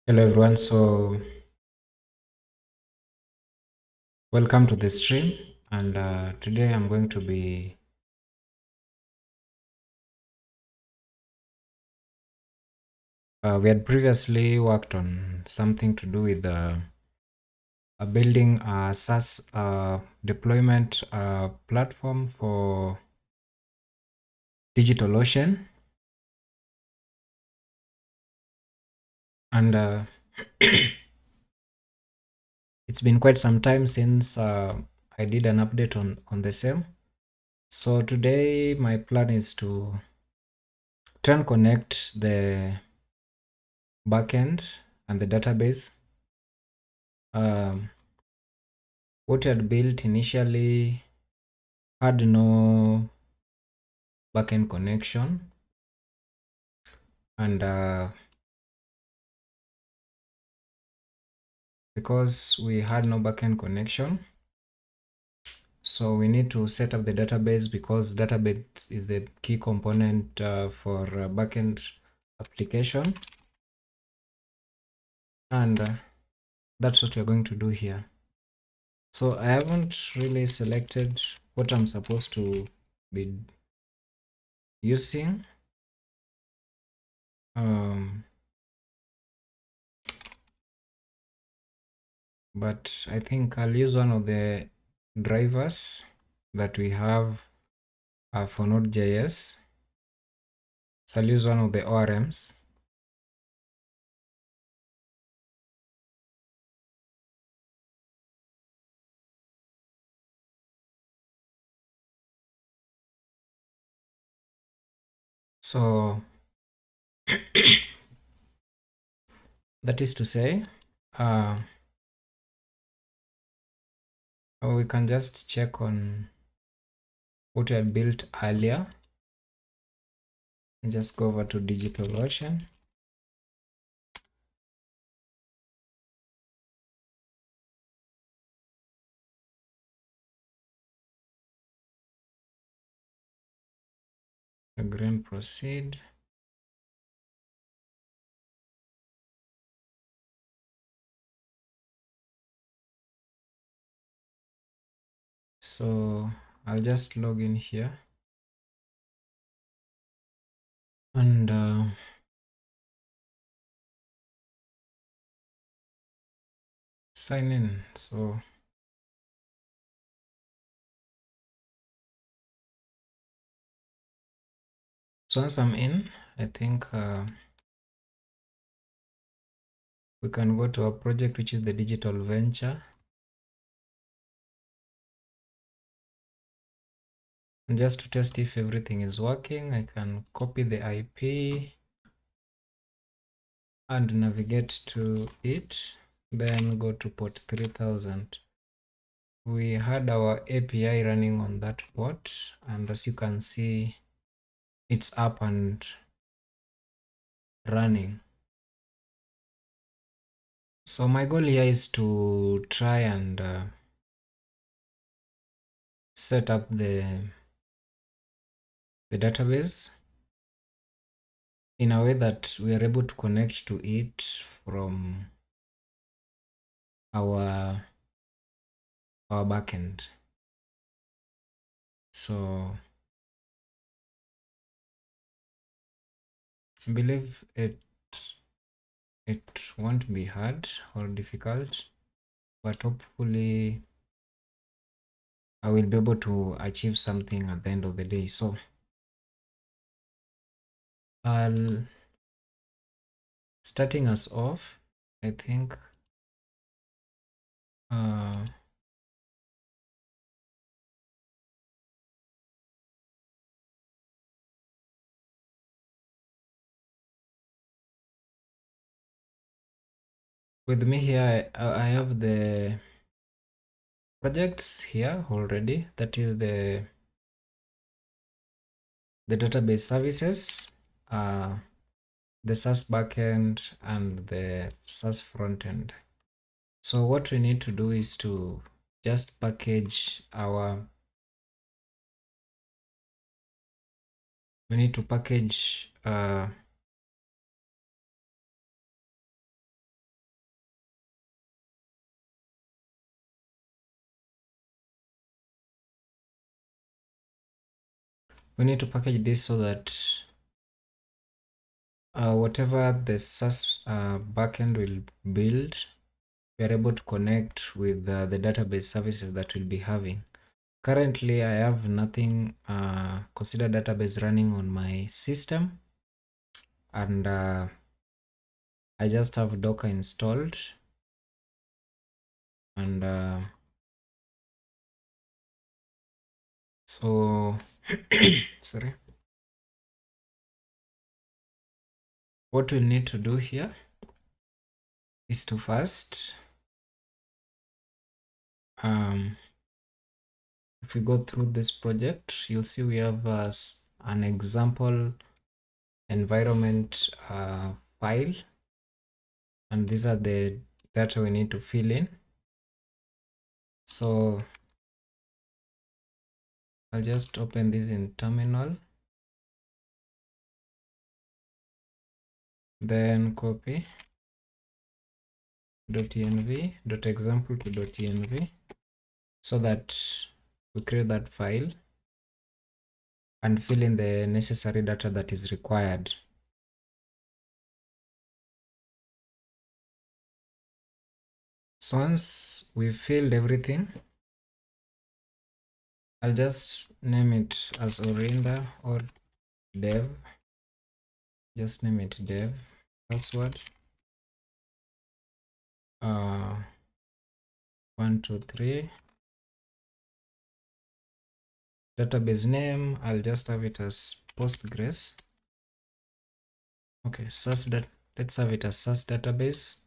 Hello everyone, so welcome to the stream, and today I'm going to be we had previously worked on something to do with building a SaaS deployment platform for DigitalOcean, and it's been quite some time since I did an update on the same. So today my plan is to try and connect the backend and the database. What we had built initially had no backend connection, and because we had no backend connection, so we need to set up the database, because database is the key component for backend application, and that's what we're going to do here. So I haven't really selected what I'm supposed to be using. But I think I'll use one of the drivers that we have for Node.js. So I'll use one of the ORMs. So that is to say, we can just check on what we had built earlier and just go over to DigitalOcean. Agree and proceed. So I'll just log in here and sign in. So once I'm in, I think we can go to our project, which is the digital venture. And just to test if everything is working, I can copy the IP and navigate to it, then go to port 3000. We had our API running on that port, and as you can see, it's up and running. So my goal here is to try and set up the database in a way that we are able to connect to it from our backend. So I believe it won't be hard or difficult, but hopefully I will be able to achieve something at the end of the day. So I'll starting us off, I think with me here, I have the projects here already. That is the database services, the SaaS backend, and the SaaS frontend. So what we need to do is to just package our, we need to package we need to package this so that whatever the SaaS backend will build, we are able to connect with the database services that we'll be having. Currently, I have nothing consider database running on my system, and I just have Docker installed, and so sorry. What we need to do here is to first, if we go through this project, you'll see we have an example environment file, and these are the data we need to fill in. So I'll just open this in terminal, then copy .env .example to .env, so that we create that file and fill in the necessary data that is required. So once we've filled everything, I'll just name it as Orinder or dev. Just name it dev. Password 1, 2, 3. Database name, I'll just have it as Postgres. Okay, let's have it as SaaS database.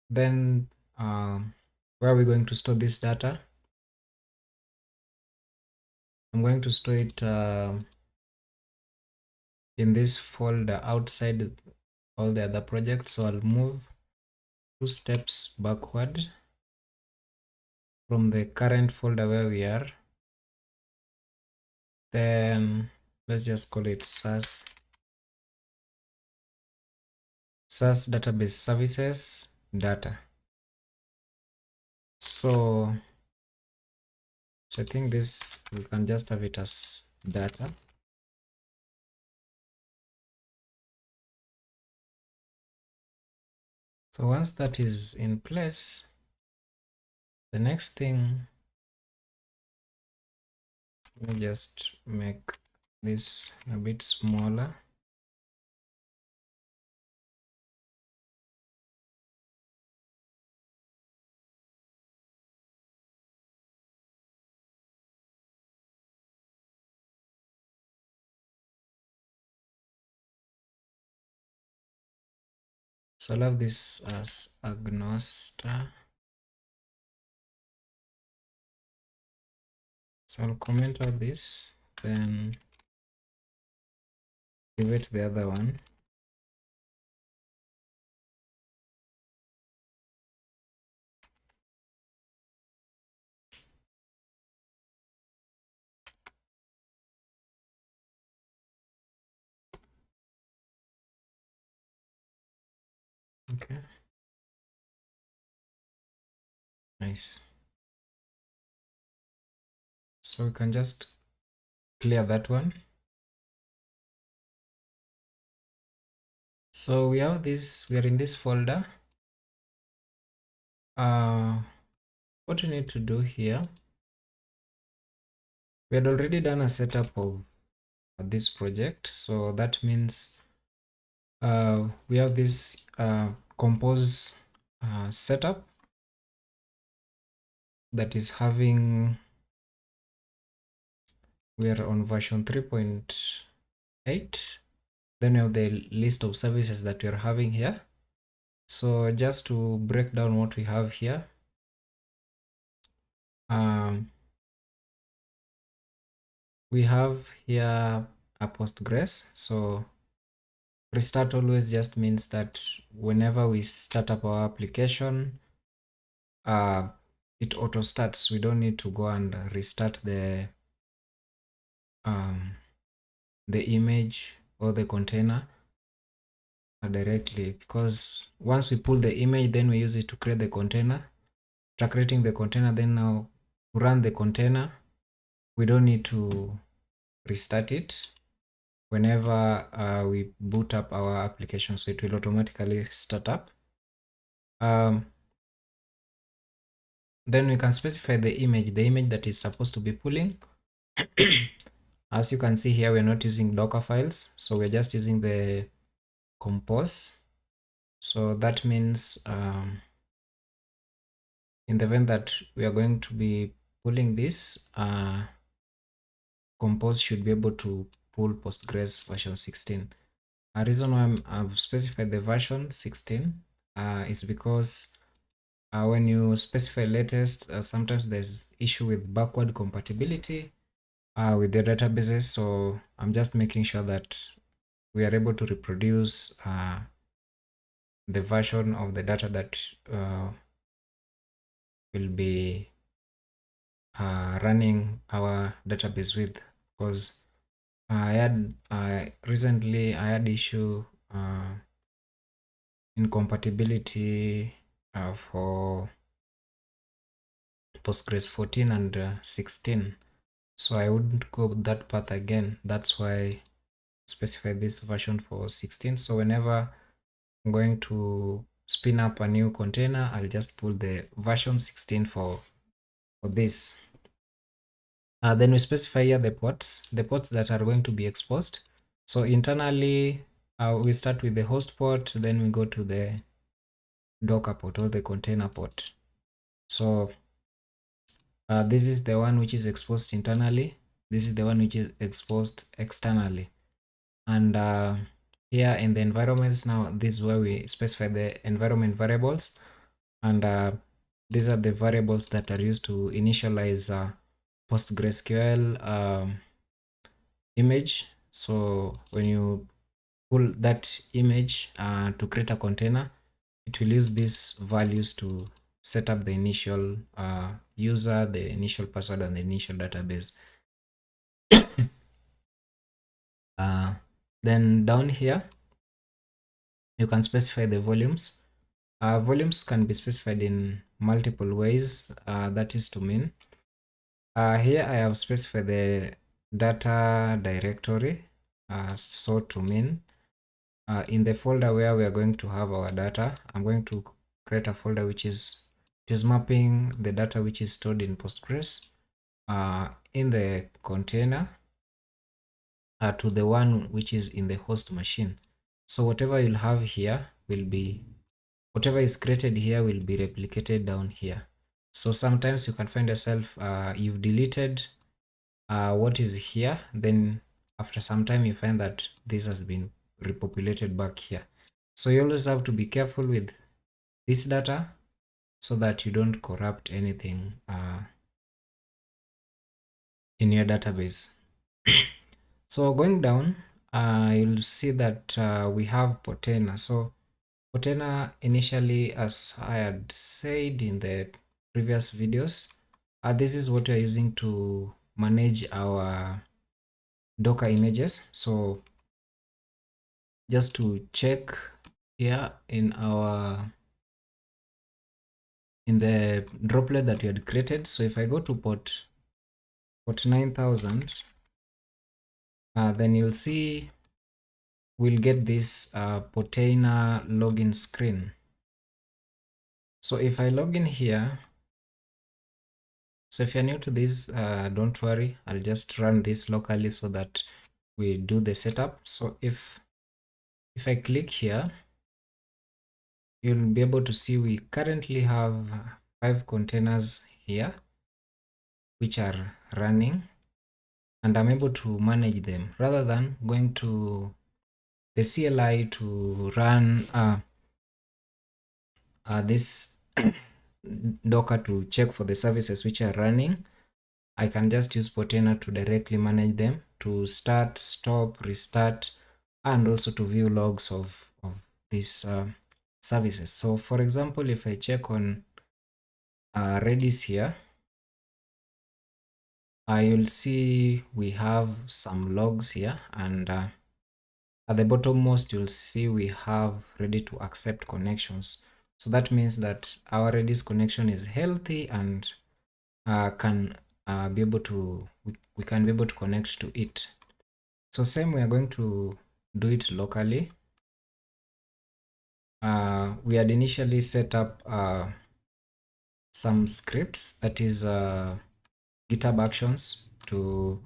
Then where are we going to store this data? I'm going to store it in this folder outside all the other projects. So I'll move 2 steps backward from the current folder where we are. Then let's just call it SaaS database services data. So I think this, we can just have it as data. So once that is in place, the next thing, let me just make this a bit smaller. So I'll have this as agnostar. So I'll comment out this, then give it the other one. Okay. Nice. So we can just clear that one. So we have this, we are in this folder. What we need to do here, we had already done a setup of this project. So that means we have this compose setup that is having, we are on version 3.8. Then we have the list of services that we are having here. So just to break down what we have here, we have here a Postgres. So restart always just means that whenever we start up our application, it auto starts. We don't need to go and restart the image or the container directly, because once we pull the image, then we use it to create the container. After creating the container, then now to run the container, we don't need to restart it. whenever we boot up our application, so it will automatically start up. Then we can specify the image that is supposed to be pulling. As you can see here, we're not using Docker files, so we're just using the compose. So that means in the event that we are going to be pulling this, compose should be able to pull Postgres version 16. A reason why I've specified the version 16 is because when you specify latest, sometimes there's issue with backward compatibility with the databases. So I'm just making sure that we are able to reproduce the version of the data that will be running our database with, because recently I had issue incompatibility for Postgres 14 and 16, so I wouldn't go that path again. That's why I specify this version for 16. So whenever I'm going to spin up a new container, I'll just pull the version 16 for this. Then we specify here the ports that are going to be exposed. So internally, we start with the host port, then we go to the Docker port or the container port. So this is the one which is exposed internally. This is the one which is exposed externally. And here in the environments, now this is where we specify the environment variables. And these are the variables that are used to initialize PostgreSQL image. So when you pull that image to create a container, it will use these values to set up the initial user, the initial password, and the initial database. Then down here, you can specify the volumes. Volumes can be specified in multiple ways. That is to mean, here I have specified the data directory. So to mean, in the folder where we are going to have our data, I'm going to create a folder which is mapping the data which is stored in Postgres in the container to the one which is in the host machine. So whatever you'll have here will be, whatever is created here will be replicated down here. So sometimes you can find yourself you've deleted what is here, then after some time you find that this has been repopulated back here. So you always have to be careful with this data so that you don't corrupt anything in your database. So going down, you'll see that we have Potena. So Potena initially, as I had said in the previous videos, this is what we are using to manage our Docker images. So just to check here in the droplet that we had created. So if I go to port 9000, then you'll see we'll get this Potena login screen. So if I log in here, so if you're new to this, don't worry, I'll just run this locally so that we do the setup. So if I click here, you'll be able to see we currently have 5 containers here which are running, and I'm able to manage them rather than going to the CLI to run this Docker to check for the services which are running. I can just use Potena to directly manage them, to start, stop, restart, and also to view logs of these services. So for example, if I check on redis here, you'll see we have some logs here, and at the bottommost you'll see we have ready to accept connections. So that means that our redis connection is healthy and can be able to we can be able to connect to it. So same, we are going to do it locally. We had initially set up some scripts, that is GitHub Actions, to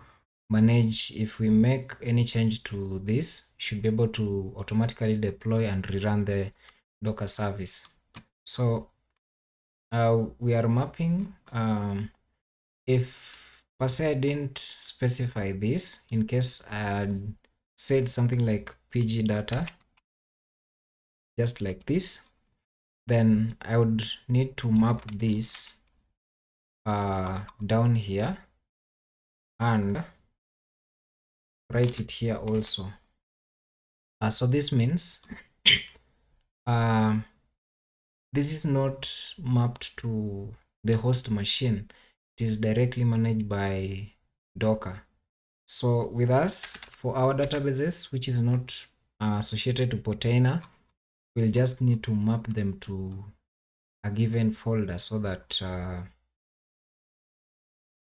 manage if we make any change to this, should be able to automatically deploy and rerun the Docker service. So we are mapping, if per se I didn't specify this, in case I had said something like pg data, just like this, then I would need to map this down here and write it here also. So this means this is not mapped to the host machine. It is directly managed by Docker. So with us, for our databases, which is not associated to Portainer, we'll just need to map them to a given folder so that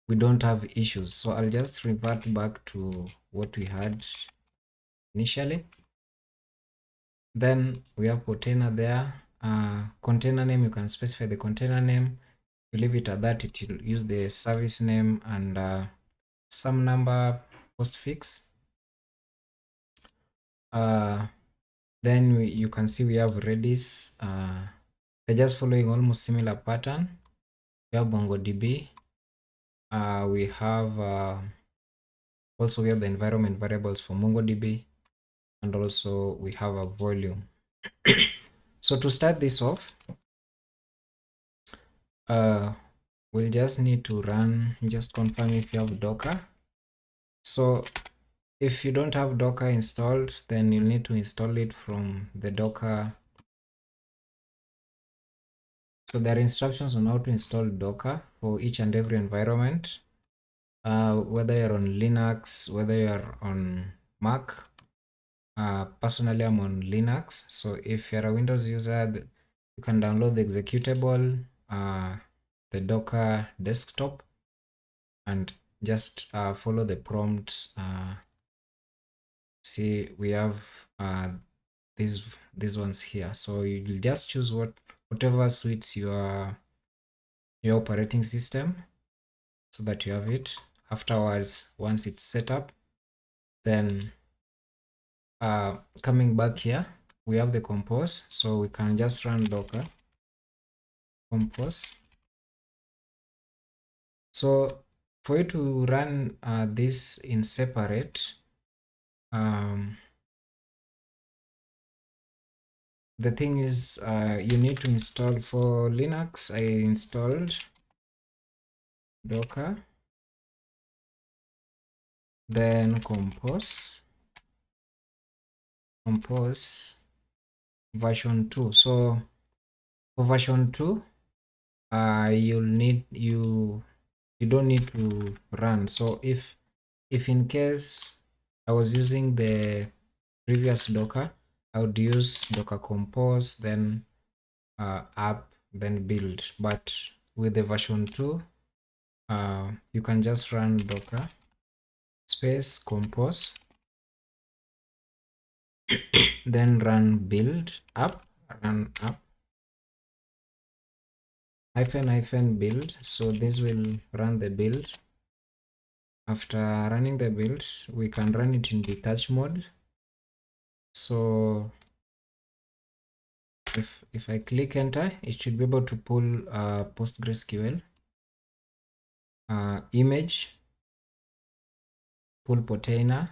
we don't have issues. So I'll just revert back to what we had initially. Then we have Portainer there. Container name, you can specify the container name. You leave it at that, it will use the service name and some number postfix. Then you can see we have redis. They're just following almost similar pattern. We have MongoDB. We have also we have the environment variables for MongoDB, and also we have a volume. So to start this off, we'll just need to run, just confirm if you have Docker. So if you don't have Docker installed, then you'll need to install it from the Docker. So there are instructions on how to install Docker for each and every environment, whether you're on Linux, whether you're on Mac. Personally, I'm on Linux. So if you're a Windows user, you can download the executable, the Docker desktop, and just follow the prompts. See, we have these ones here. So you'll just choose whatever suits your operating system, so that you have it. Afterwards, once it's set up, then coming back here, we have the compose. So we can just run docker compose. So for you to run this in separate, the thing is, you need to install. For Linux, I installed Docker, then compose version 2. So for version 2, you don't need to run. So if in case I was using the previous Docker, I would use Docker compose, then app, then build. But with the version 2, you can just run Docker space compose, then run build app, run app hyphen build. So this will run the build. After running the build, we can run it in detach mode. So if I click enter, it should be able to pull PostgreSQL, image, pull Portainer,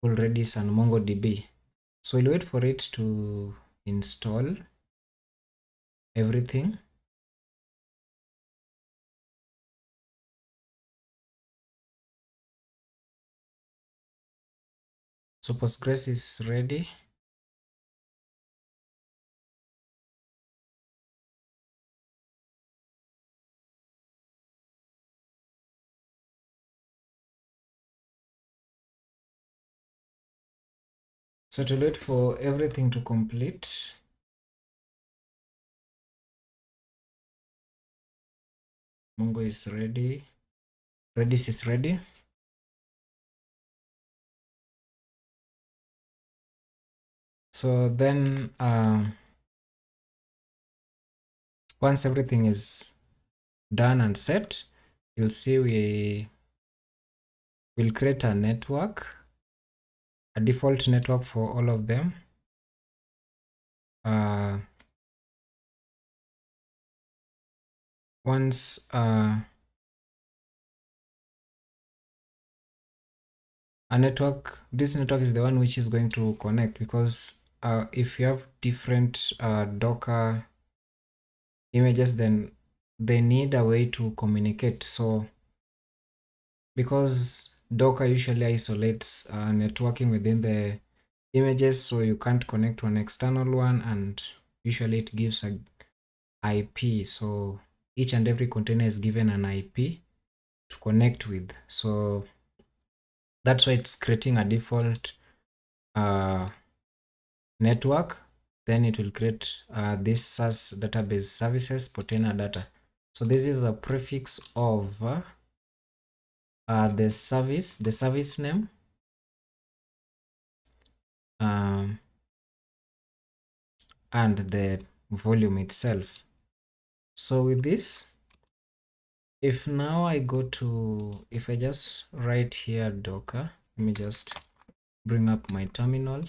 pull redis, and MongoDB. So we'll wait for it to install everything. So Postgres is ready. So to wait for everything to complete. Mongo is ready. Redis is ready. So then once everything is done and set, you'll see we will create a network, a default network for all of them. Once a network, this network is the one which is going to connect, because if you have different Docker images, then they need a way to communicate. So because Docker usually isolates networking within the images, so you can't connect to an external one, and usually it gives a IP. So each and every container is given an IP to connect with. So that's why it's creating a default network. Then it will create this SAS database services container data. So this is a prefix of the service name, and the volume itself. So with this, if now I go to, if I just write here Docker, let me just bring up my terminal.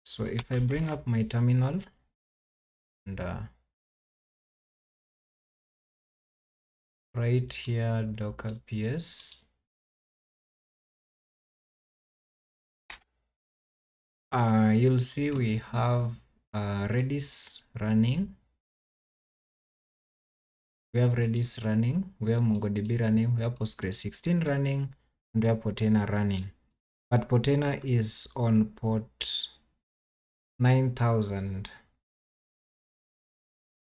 So if I bring up my terminal and write here Docker PS, you'll see we have redis running. We have redis running, we have MongoDB running, we have PostgreSQL running, and we have Potena running. But Potena is on port 9000.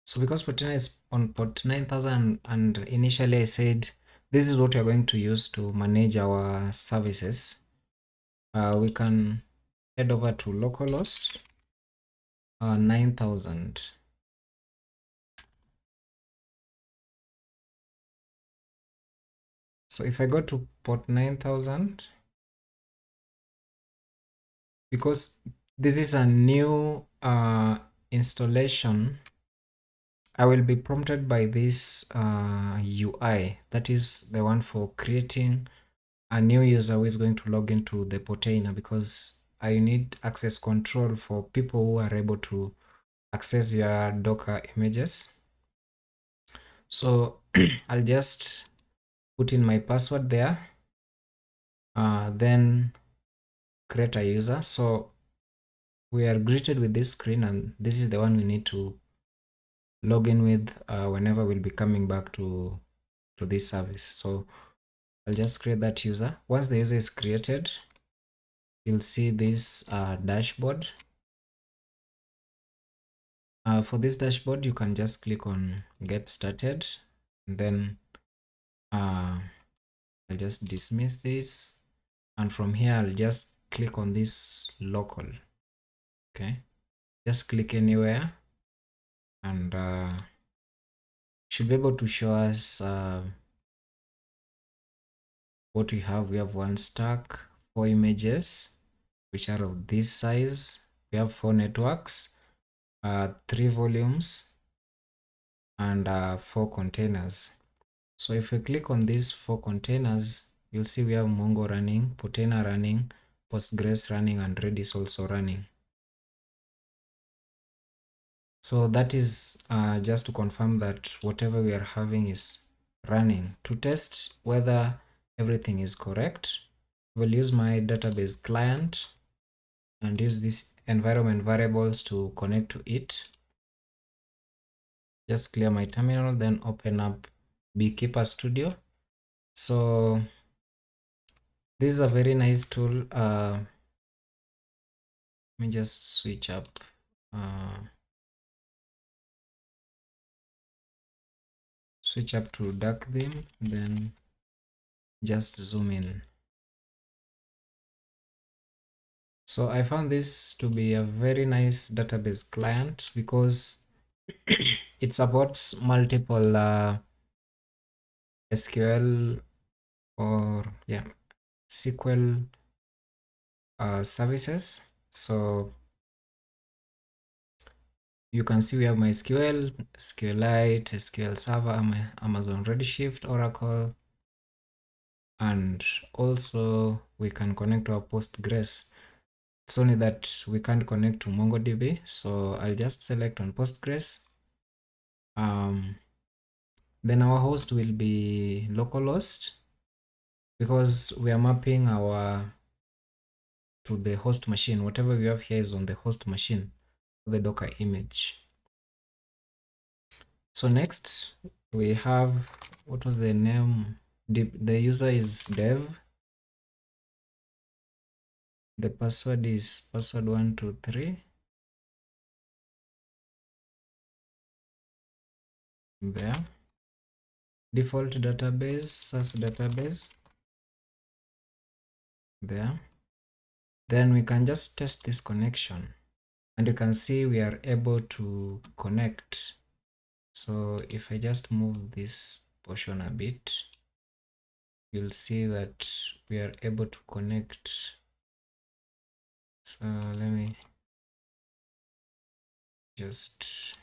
So because Potena is on port 9000, and initially I said this is what we are going to use to manage our services, we can head over to localhost 9000. So if I go to port 9000, because this is a new installation, I will be prompted by this UI, that is the one for creating a new user who is going to log into the container, because I need access control for people who are able to access your Docker images. So I'll just put in my password there, then create a user. So we are greeted with this screen, and this is the one we need to log in with whenever we'll be coming back to this service. So I'll just create that user. Once the user is created, you'll see this dashboard. For this dashboard, you can just click on get started, and then I'll just dismiss this, and from here I'll just click on this local. Okay, just click anywhere, and should be able to show us what we have. We have one stack, 4 images which are of this size. We have 4 networks, 3 volumes, and 4 containers. So if we click on these 4 containers, you'll see we have Mongo running, Potena running, Postgres running, and Redis also running. So that is just to confirm that whatever we are having is running. To test whether everything is correct, we'll use my database client and use these environment variables to connect to it. Just clear my terminal, then open up Beekeeper Studio. So this is a very nice tool. Let me just switch up. Switch up to dark theme, then just zoom in. So I found this to be a very nice database client because it supports multiple SQL, or SQL services. So you can see we have MySQL, SQLite, SQL Server, Amazon Redshift, Oracle, and also we can connect to our Postgres. It's only that we can't connect to MongoDB, so I'll just select on Postgres. Then our host will be localhost because we are mapping our to the host machine. Whatever we have here is on the host machine, the Docker image. So next we have, what was the name? The user is dev. The password is password123. There. Default database, source database. There. Then we can just test this connection, and you can see we are able to connect. So if I just move this portion a bit, you'll see that we are able to connect. So let me just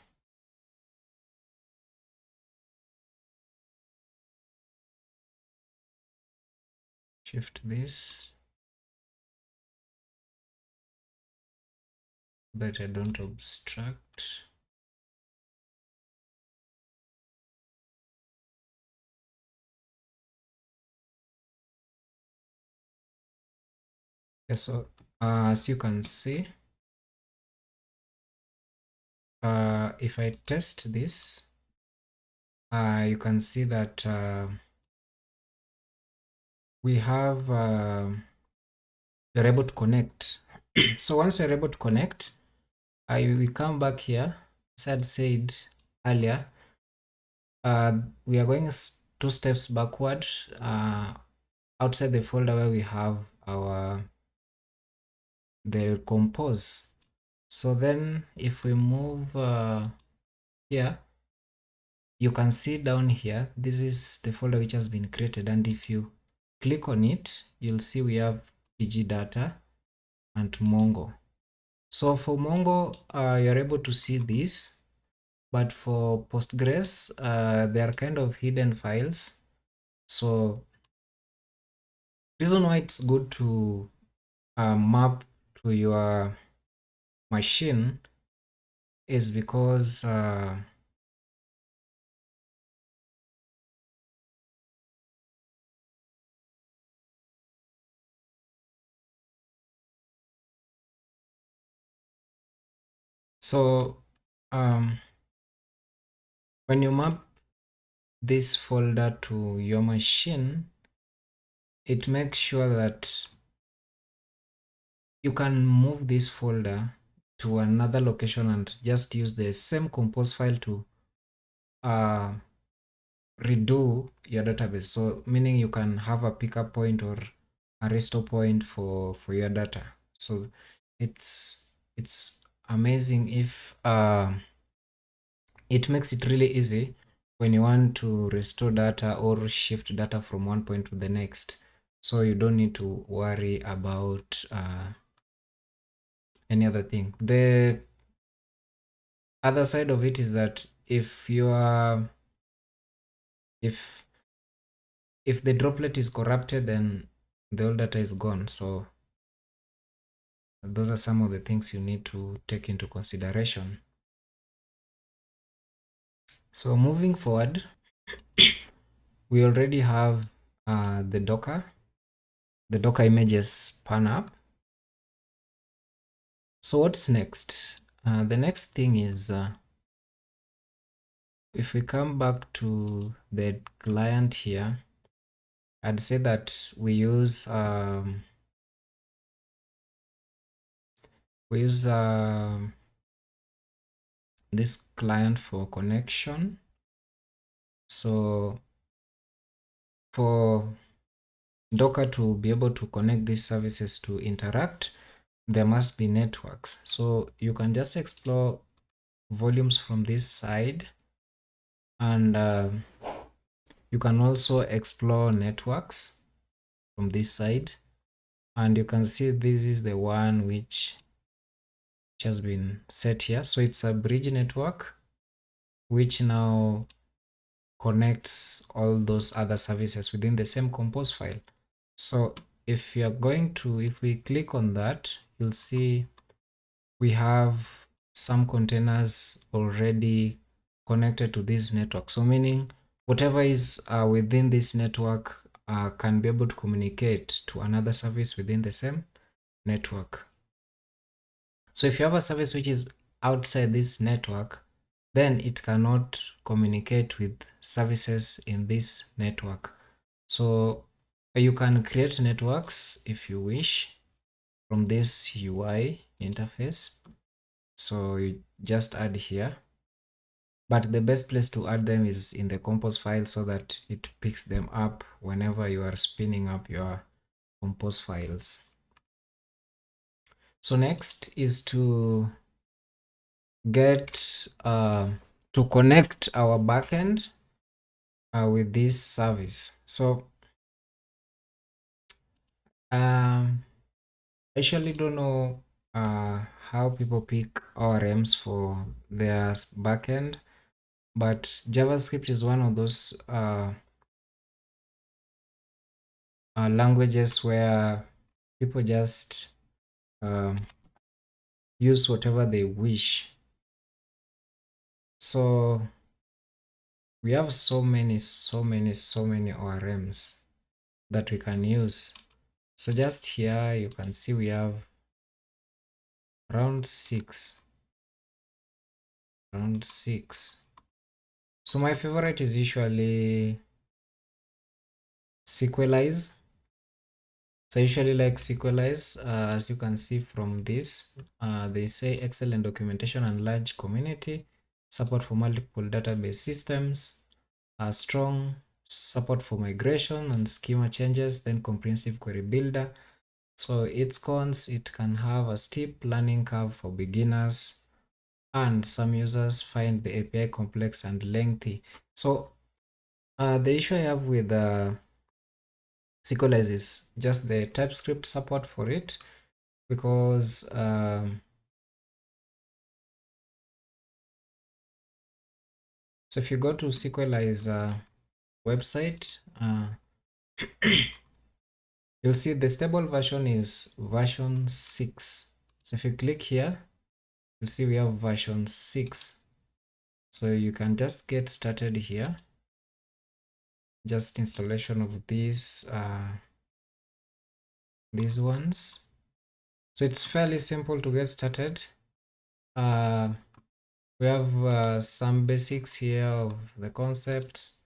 shift this, but I don't obstruct. Yeah, so as you can see, if I test this, you can see that we have we're able to connect. So once we're able to connect, we come back here. As I had said earlier, we are going 2 steps backward outside the folder where we have the compose. So then if we move here, you can see down here, this is the folder which has been created, and if you click on it, you'll see we have pg data and Mongo. So for Mongo, you're able to see this, but for Postgres, they are kind of hidden files. So reason why it's good to map to your machine is because when you map this folder to your machine, it makes sure that you can move this folder to another location and just use the same compose file to redo your database. So meaning you can have a pickup point or a restore point for your data. So it's amazing if it makes it really easy when you want to restore data or shift data from one point to the next. So you don't need to worry about any other thing. The other side of it is that if you are if the droplet is corrupted, then the whole data is gone. So those are some of the things you need to take into consideration. So moving forward, we already have the Docker images spun up. So what's next? The next thing is if we come back to the client here, I'd say that we use this client for connection. So for Docker to be able to connect these services to interact, there must be networks. So you can just explore volumes from this side, and you can also explore networks. from this side, and you can see this is the one which has been set here. So it's a bridge network which now connects all those other services within the same compose file. So if we click on that, you'll see we have some containers already connected to this network. So meaning whatever is within this network can be able to communicate to another service within the same network. So if you have a service which is outside this network, then it cannot communicate with services in this network. So you can create networks if you wish from this UI interface. So you just add here, but the best place to add them is in the compose file so that it picks them up whenever you are spinning up your compose files. So next is to get to connect our backend with this service. So I actually don't know how people pick ORMs for their backend, but JavaScript is one of those languages where people just use whatever they wish. So we have so many ORMs that we can use. So just here you can see we have around six. So my favorite is usually Sequelize. So I usually like Sequelize. As you can see from this, they say excellent documentation and large community, support for multiple database systems, strong support for migration and schema changes, then comprehensive query builder. So its cons, it can have a steep learning curve for beginners, and some users find the API complex and lengthy. So the issue I have with Sequelize is just the TypeScript support for it, because so if you go to Sequelize website, you'll see the stable version is version 6. So if you click here, you'll see we have version 6. So you can just get started here. Just installation of these ones. So it's fairly simple to get started. We have some basics here of the concepts,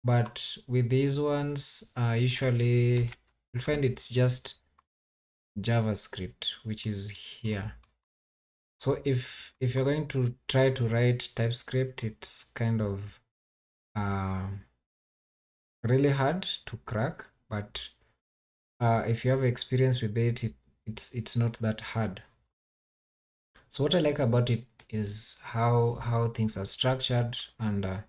but with these ones, usually you'll find it's just JavaScript, which is here. So if you're going to try to write TypeScript, it's kind of really hard to crack, but if you have experience with it, it's not that hard. So what I like about it is how things are structured, and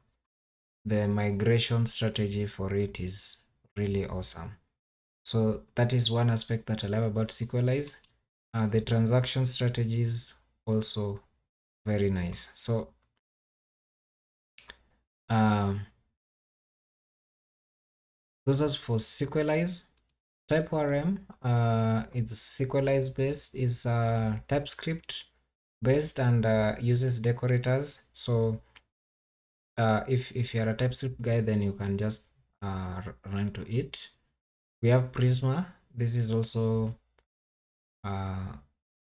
the migration strategy for it is really awesome. So that is one aspect that I love about Sequelize. The transaction strategies also very nice. So those are for Sequelize. TypeORM, it's Sequelize based, is TypeScript based, and uses decorators. So if you're a TypeScript guy, then you can just run to it. We have Prisma. This is also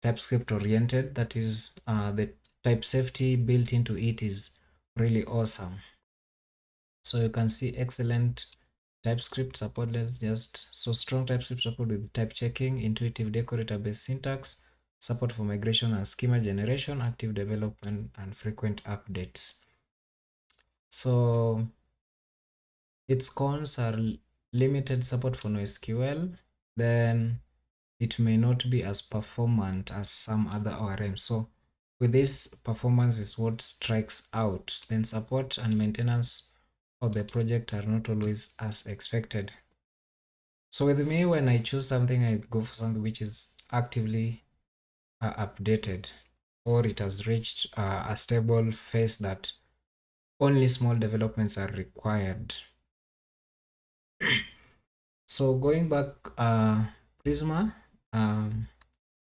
TypeScript oriented. That is the type safety built into it is really awesome. So you can see excellent TypeScript support. Let's just strong TypeScript support with type checking, intuitive decorator based syntax, support for migration and schema generation, active development, and frequent updates. So its cons are limited support for NoSQL, then it may not be as performant as some other ORMs. So with this, performance is what strikes out. Then support and maintenance of the project are not always as expected. So with me, when I choose something, I go for something which is actively updated, or it has reached a stable phase that only small developments are required. So going back, Prisma,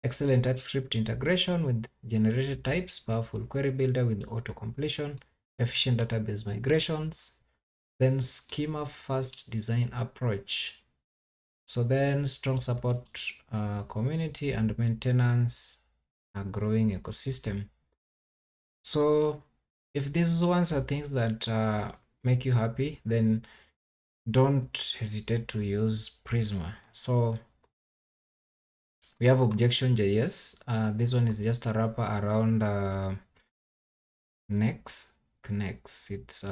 excellent TypeScript integration with generated types, powerful query builder with auto completion, efficient database migrations, then schema first design approach. So then strong support, community and maintenance, a growing ecosystem. So if these ones are things that make you happy, then don't hesitate to use Prisma. So we have objection.js. This one is just a wrapper around Next. It's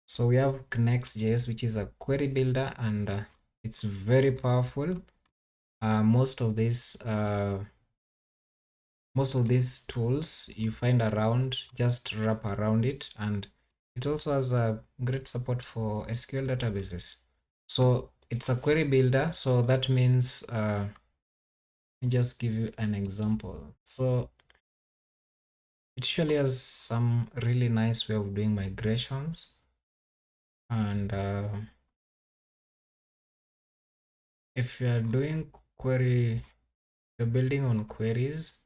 so we have Next.js, which is a query builder, and it's very powerful. Most of these tools you find around, just wrap around it, and it also has a great support for SQL databases. So it's a query builder, so that means let me just give you an example. So it usually has some really nice way of doing migrations, and if you are doing you're building on queries,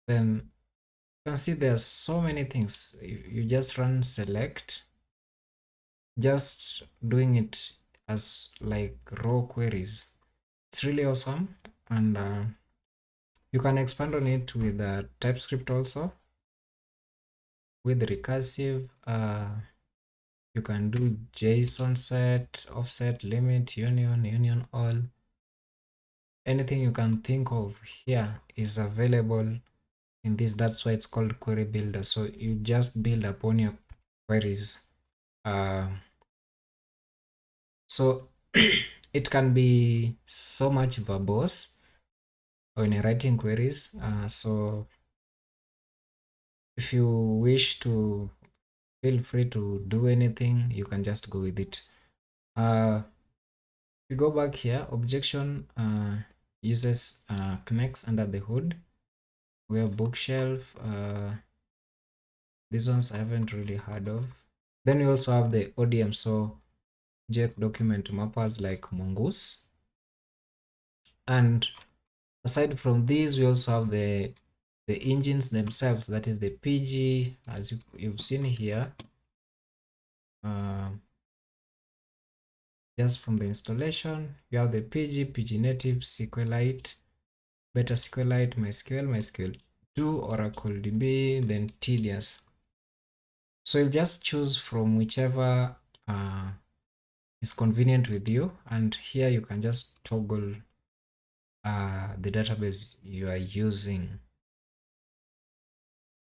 then you can see there are so many things. You just run select, just doing it as like raw queries. It's really awesome, and you can expand on it with TypeScript also, with recursive. You can do JSON set, offset, limit, union all. Anything you can think of here is available in this. That's why it's called query builder. So you just build upon your queries. So it can be so much verbose when you're writing queries. So if you wish to, feel free to do anything, you can just go with it. We go back here, objection uses connects under the hood. We have bookshelf. These ones I haven't really heard of. Then we also have the ODM, so object document mappers like Mongoose. And aside from these, we also have the engines themselves, that is the PG, as you've seen here. Just from the installation, you have the PG native, SQLite, Beta SQLite, MySQL2, Oracle DB, then Tedious. So you'll just choose from whichever is convenient with you, and here you can just toggle the database you are using.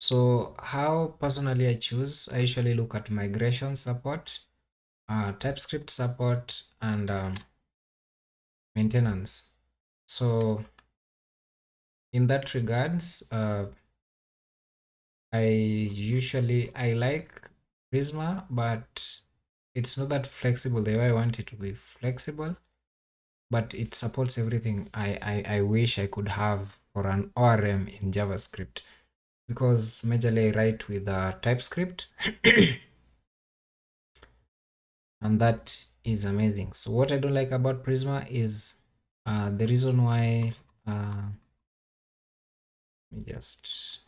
So how personally I choose, I usually look at migration support, TypeScript support, and maintenance. So in that regards, I like Prisma, but it's not that flexible the way I want it to be flexible, but it supports everything I wish I could have for an ORM in JavaScript, because majorly I write with TypeScript and that is amazing. So what I don't like about Prisma is the reason why let me just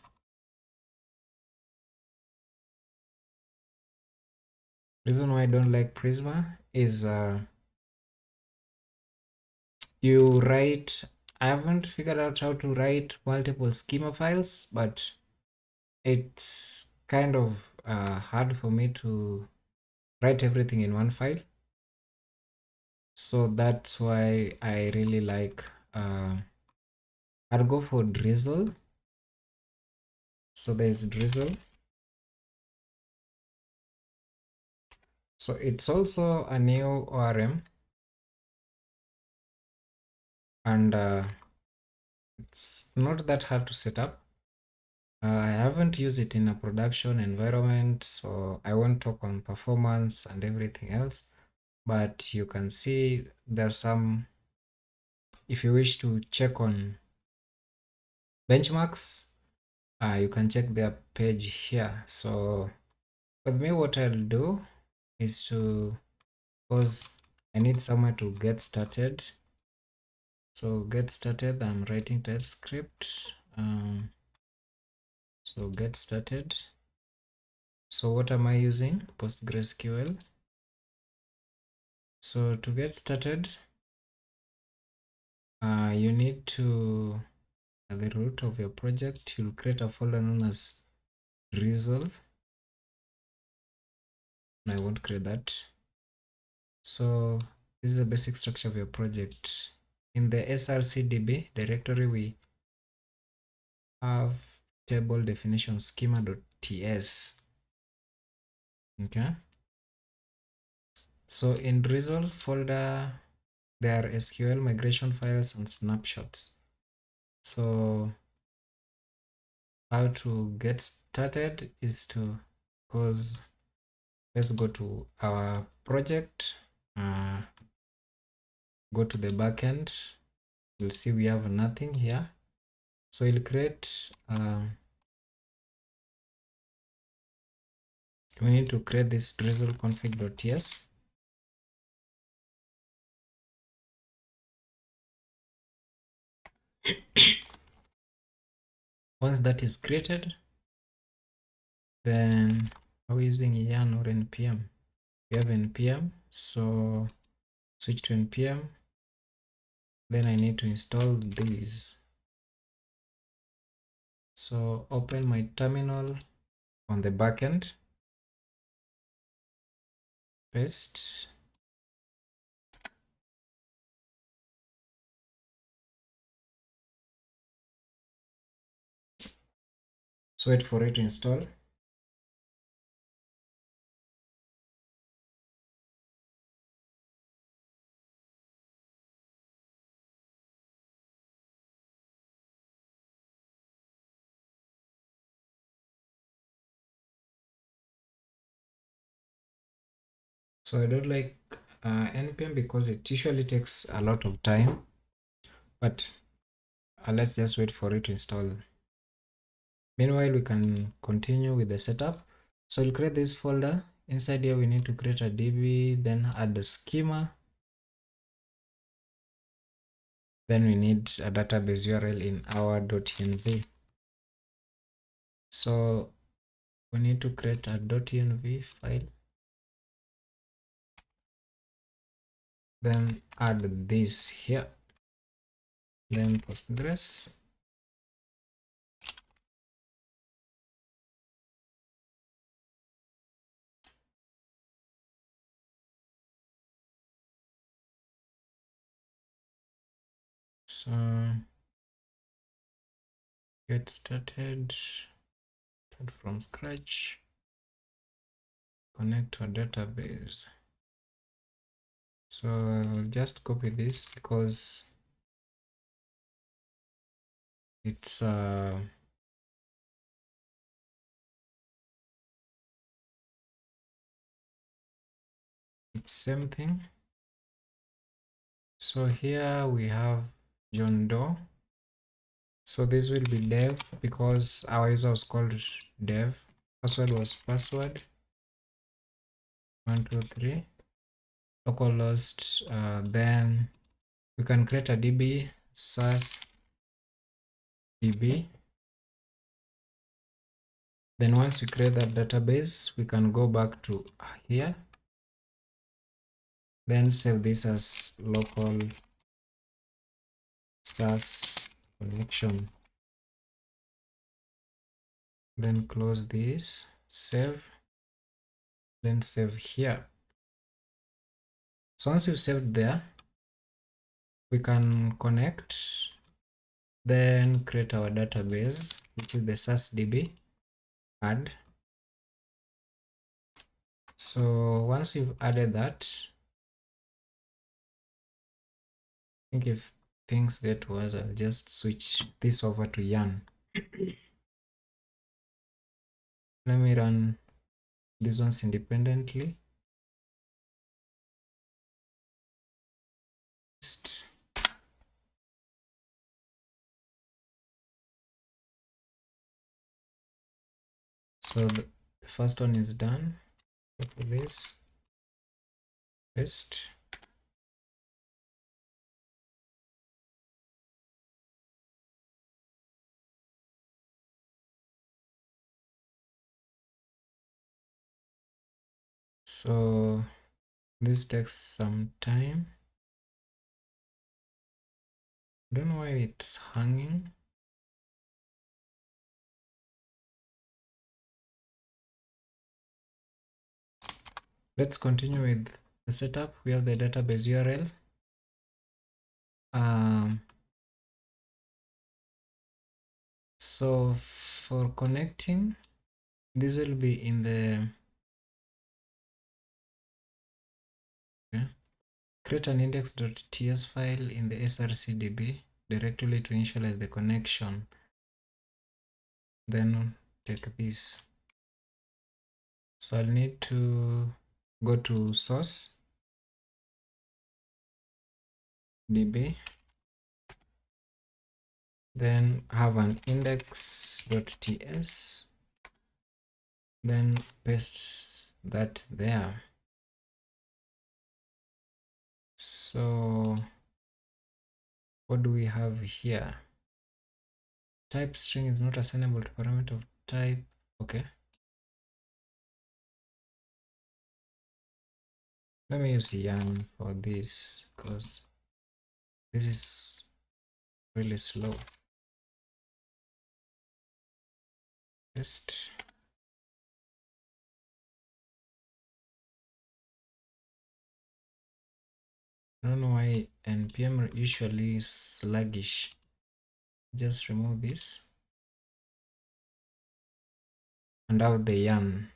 reason why I don't like Prisma is you write, I haven't figured out how to write multiple schema files, but it's kind of hard for me to write everything in one file. So that's why I really like I'll go for Drizzle. So there's Drizzle. So it's also a new ORM, and it's not that hard to set up. I haven't used it in a production environment, so I won't talk on performance and everything else, but you can see there's some, if you wish to check on benchmarks, you can check their page here. So with me, what I'll do is to, because I need somewhere to get started. So get started, I'm writing TypeScript. So get started. So what am I using? PostgreSQL. So to get started, you need to, at the root of your project, you'll create a folder known as resolve. I won't create that. So this is the basic structure of your project. In the srcdb directory, we have table definition schema.ts. Okay. So in resolve folder, there are SQL migration files and snapshots. So how to get started is to, because let's go to our project, go to the backend. You'll see we have nothing here. So you'll create, we need to create this drizzle config.ts. Once that is created, then are we using yarn or npm? We have npm, so switch to npm. Then I need to install these. So open my terminal on the backend, paste. So wait for it to install. So I don't like npm because it usually takes a lot of time, but let's just wait for it to install. Meanwhile, we can continue with the setup. So we'll create this folder. Inside here, we need to create a db, then add the schema. Then we need a database URL in our .env. So we need to create a .env file. Then add this here. Then Postgres. So get started, start from scratch, connect to a database. So I'll just copy this because it's same thing. So here we have John Doe. So this will be dev because our user was called dev. Password was password 123. Localhost. Then we can create a DB SAS DB. Then once we create that database, we can go back to here. Then save this as local SAS connection. Then close this, save, then save here. So once you've saved there, we can connect, then create our database, which is the SASDB, add. So once we've added that, I think if things get worse, I'll just switch this over to yarn. Let me run these ones independently. So the first one is done. Copy this, paste. So this takes some time. Don't know why it's hanging. Let's continue with the setup. We have the database URL. So for connecting, this will be in the create an index.ts file in the srcdb directly to initialize the connection. Then take this. So I'll need to go to source db, then have an index.ts, then paste that there. So what do we have here? Type string is not assignable to parameter of type. Okay. Let me use yarn for this because this is really slow. Just I don't know why npm usually is sluggish. Just remove this and out the yarn.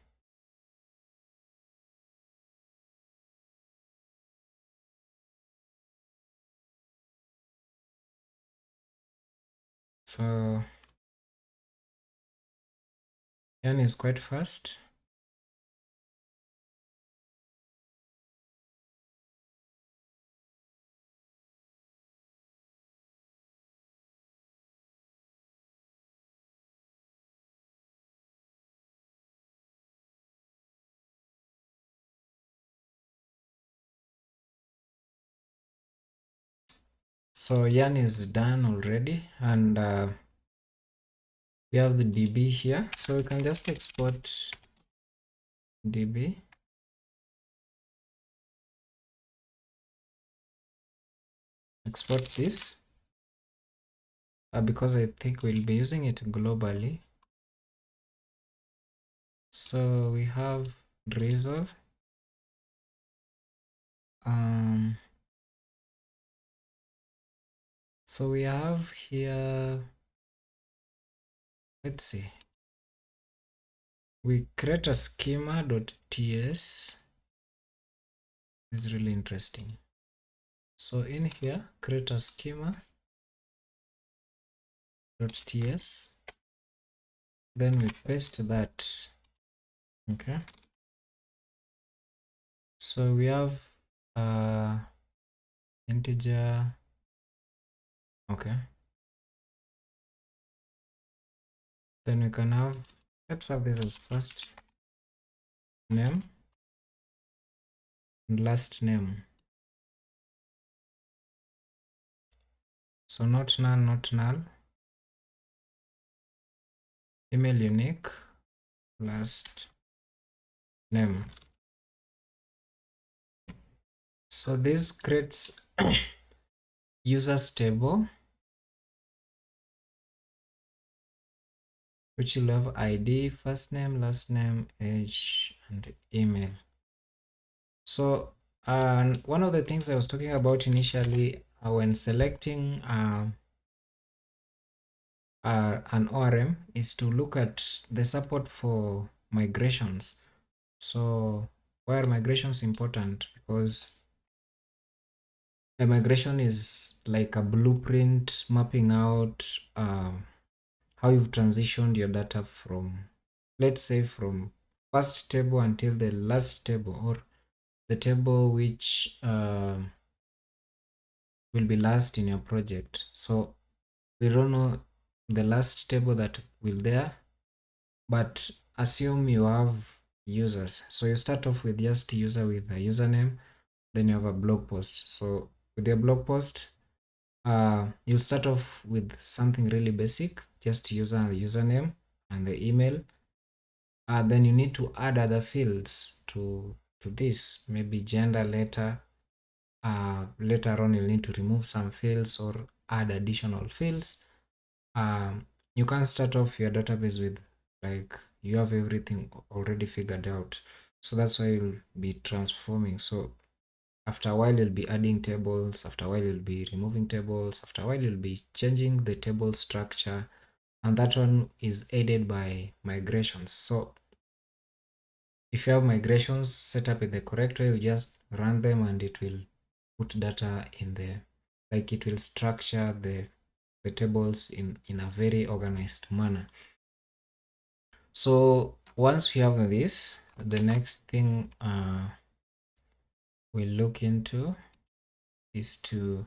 So yarn is quite fast. So yarn is done already, and we have the db here, so we can just export db. Export this because I think we'll be using it globally. So we have resolve. So we have here, let's see, we create a schema.ts. This is really interesting. So in here, create a schema.ts, then we paste that. Okay, so we have integer. Okay, then we can have, let's have this as first name and last name. So not null, not null. Email unique, last name. So this creates users table, which will have ID, first name, last name, age, and email. So one of the things I was talking about initially when selecting an ORM is to look at the support for migrations. So why are migrations important? Because a migration is like a blueprint mapping out how you've transitioned your data from let's say from first table until the last table, or the table which will be last in your project. So we don't know the last table that will there, but assume you have users. So you start off with just user with a username, then you have a blog post. So with your blog post, you'll start off with something really basic, just user and the username and the email. Then you need to add other fields to this, maybe gender, letter. Later on you'll need to remove some fields or add additional fields. You can start off your database with like you have everything already figured out, so that's why you'll be transforming. So after a while you'll be adding tables, after a while you'll be removing tables, after a while you'll be changing the table structure, and that one is aided by migrations. So if you have migrations set up in the correct way, you just run them and it will put data in there, like it will structure the tables in a very organized manner. So once we have this, the next thing we'll look into is to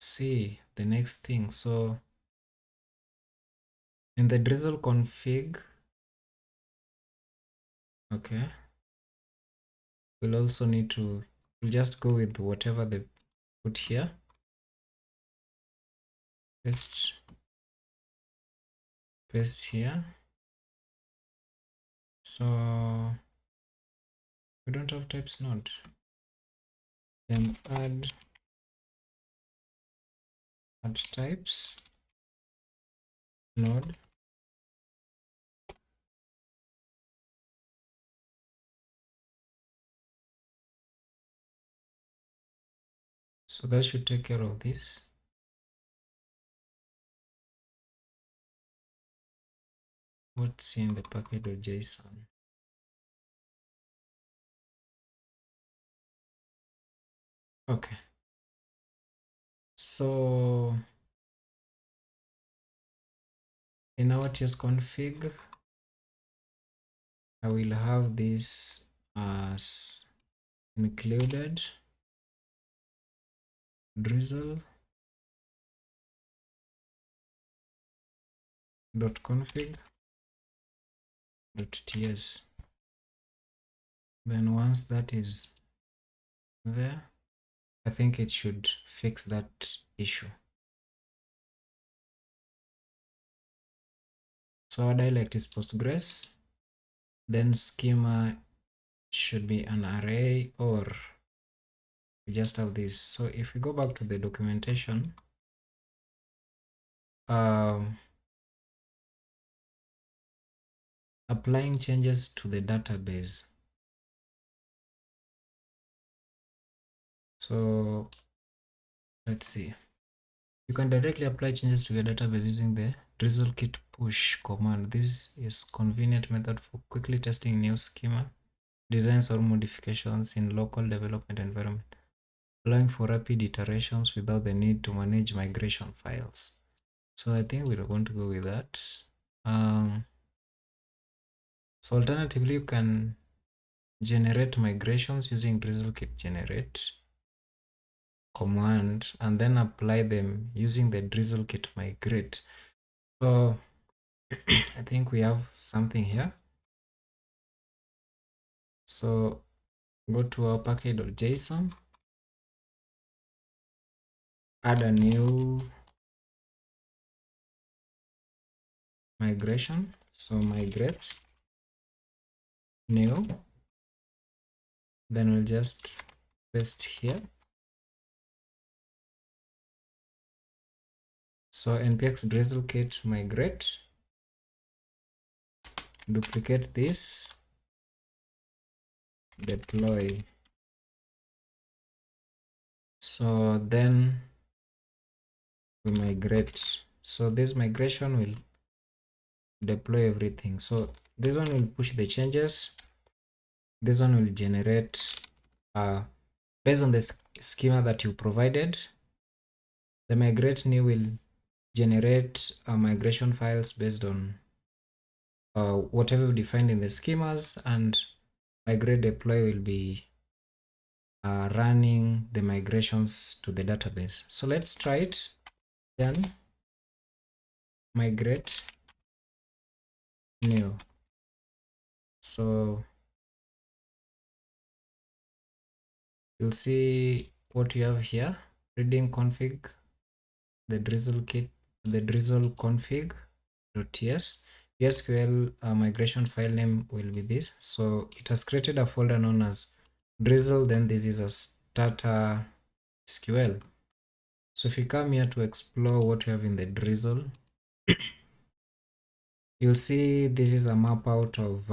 see the next thing. So in the drizzle config, okay, we'll also need to, we'll just go with whatever they put here. Paste here. So we don't have types node. Then add types node. So that should take care of this. What's in the package.json? Okay. So in our test config, I will have this as included drizzle.config.ts. Then once that is there, I think it should fix that issue. So our dialect is Postgres, then schema should be an array, or we just have this. So if we go back to the documentation, applying changes to the database. So let's see. You can directly apply changes to your database using the drizzle-kit push command. This is a convenient method for quickly testing new schema designs or modifications in local development environment, allowing for rapid iterations without the need to manage migration files. So I think we're going to go with that. So alternatively, you can generate migrations using drizzle-kit generate command and then apply them using the drizzle-kit migrate. So I think we have something here. So go to our package.json, add a new migration. So migrate new, then we'll just paste here. So npx drizzle-kit migrate, duplicate this, deploy. So then we migrate. So this migration will deploy everything. So this one will push the changes. This one will generate based on the schema that you provided. The migrate new will generate migration files based on whatever we defined in the schemas, and migrate deploy will be running the migrations to the database. So let's try it. Then migrate new. So you'll see what you have here: reading config, the drizzle kit, the drizzle config.ts. SQL migration file name will be this. So it has created a folder known as drizzle. Then this is a starter SQL. So if you come here to explore what you have in the drizzle, you'll see this is a map out of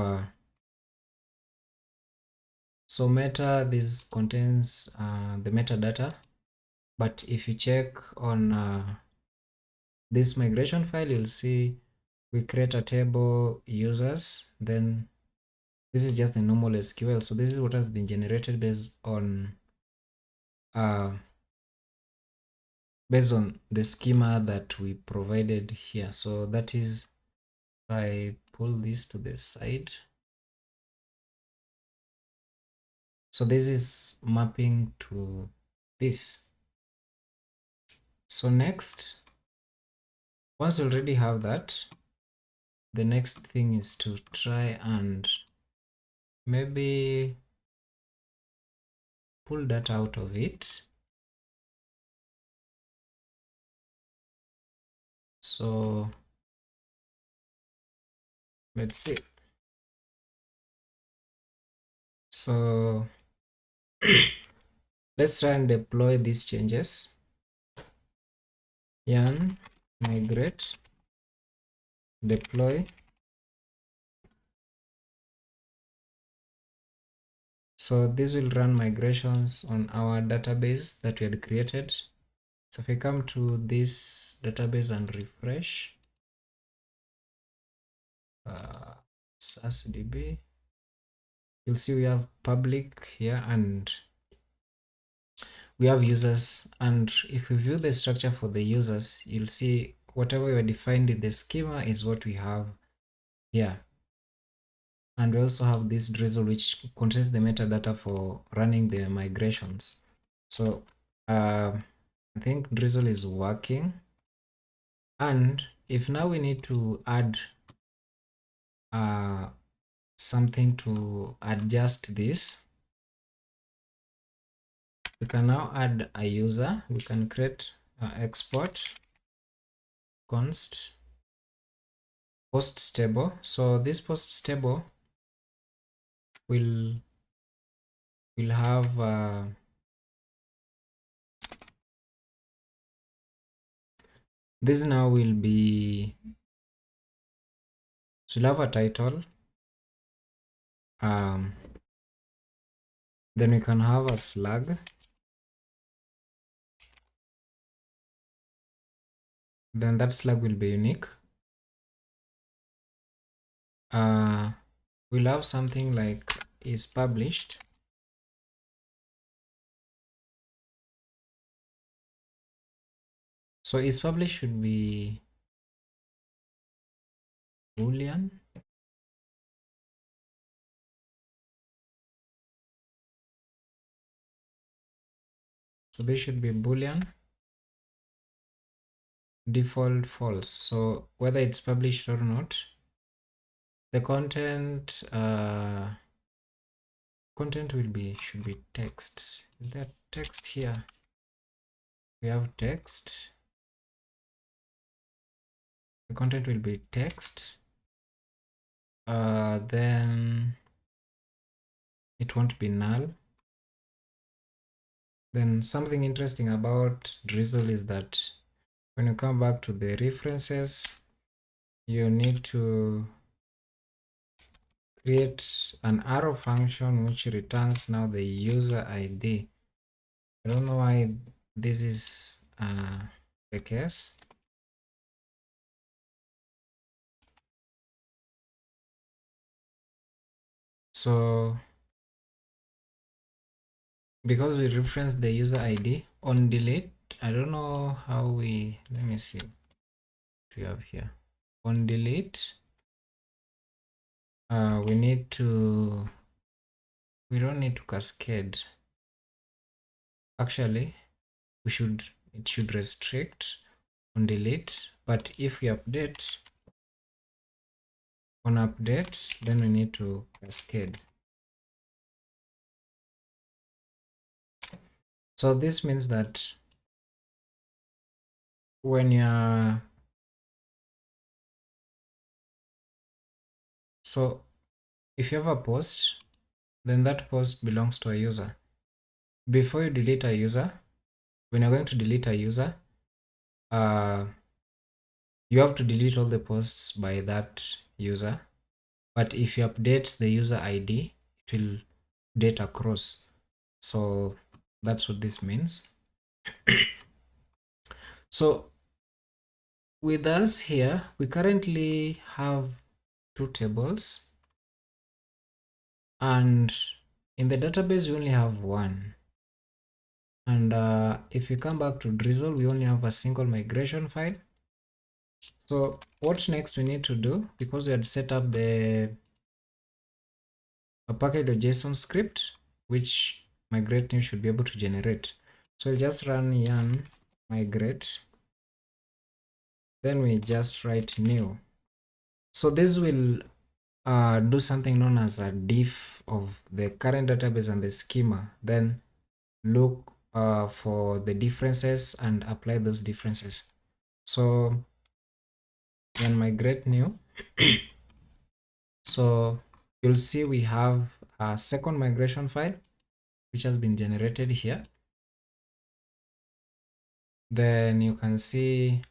so meta. This contains the metadata, but if you check on this migration file, you'll see we create a table users. Then this is just the normal SQL. So this is what has been generated based on the schema that we provided here. So that is, if I pull this to the side, so this is mapping to this. So next, once you already have that, the next thing is to try and maybe pull data out of it. So let's see. So let's try and deploy these changes. Yarn migrate deploy. So this will run migrations on our database that we had created. So if I come to this database and refresh, SASDB, you'll see we have public here and we have users. And if we view the structure for the users, you'll see whatever we defined in the schema is what we have here. And we also have this drizzle, which contains the metadata for running the migrations. So I think drizzle is working. And if now we need to add something to adjust this, we can now add a user. We can create export const post table. So this post table will have this now will be, so we'll have a title, then we can have a slug, then that slug will be unique. We'll have something like is published. So is published should be Boolean. So this should be Boolean, default false. So whether it's published or not, the content should be text. Is that text here? We have text. The content will be text. Then it won't be null. Then something interesting about drizzle is that when you come back to the references, you need to create an arrow function which returns now the user ID. I don't know why this is the case. So because we reference the user ID on delete, I don't know how we, let me see what we have here. On delete, we don't need to cascade. Actually, it should restrict on delete, but if we update on update, then we need to cascade. So this means that when you're so if you have a post, then that post belongs to a user. Before you delete a user, when you're going to delete a user, you have to delete all the posts by that user. But if you update the user ID, it will update across. So that's what this means. So with us here, we currently have two tables, and in the database we only have one. And if you come back to Drizzle, we only have a single migration file. So what's next we need to do, because we had set up a package.json script, which migrate new should be able to generate. So we'll just run yarn migrate, then we just write new. So this will do something known as a diff of the current database and the schema, then look for the differences and apply those differences. So when migrate new, so you'll see we have a second migration file which has been generated here. Then you can see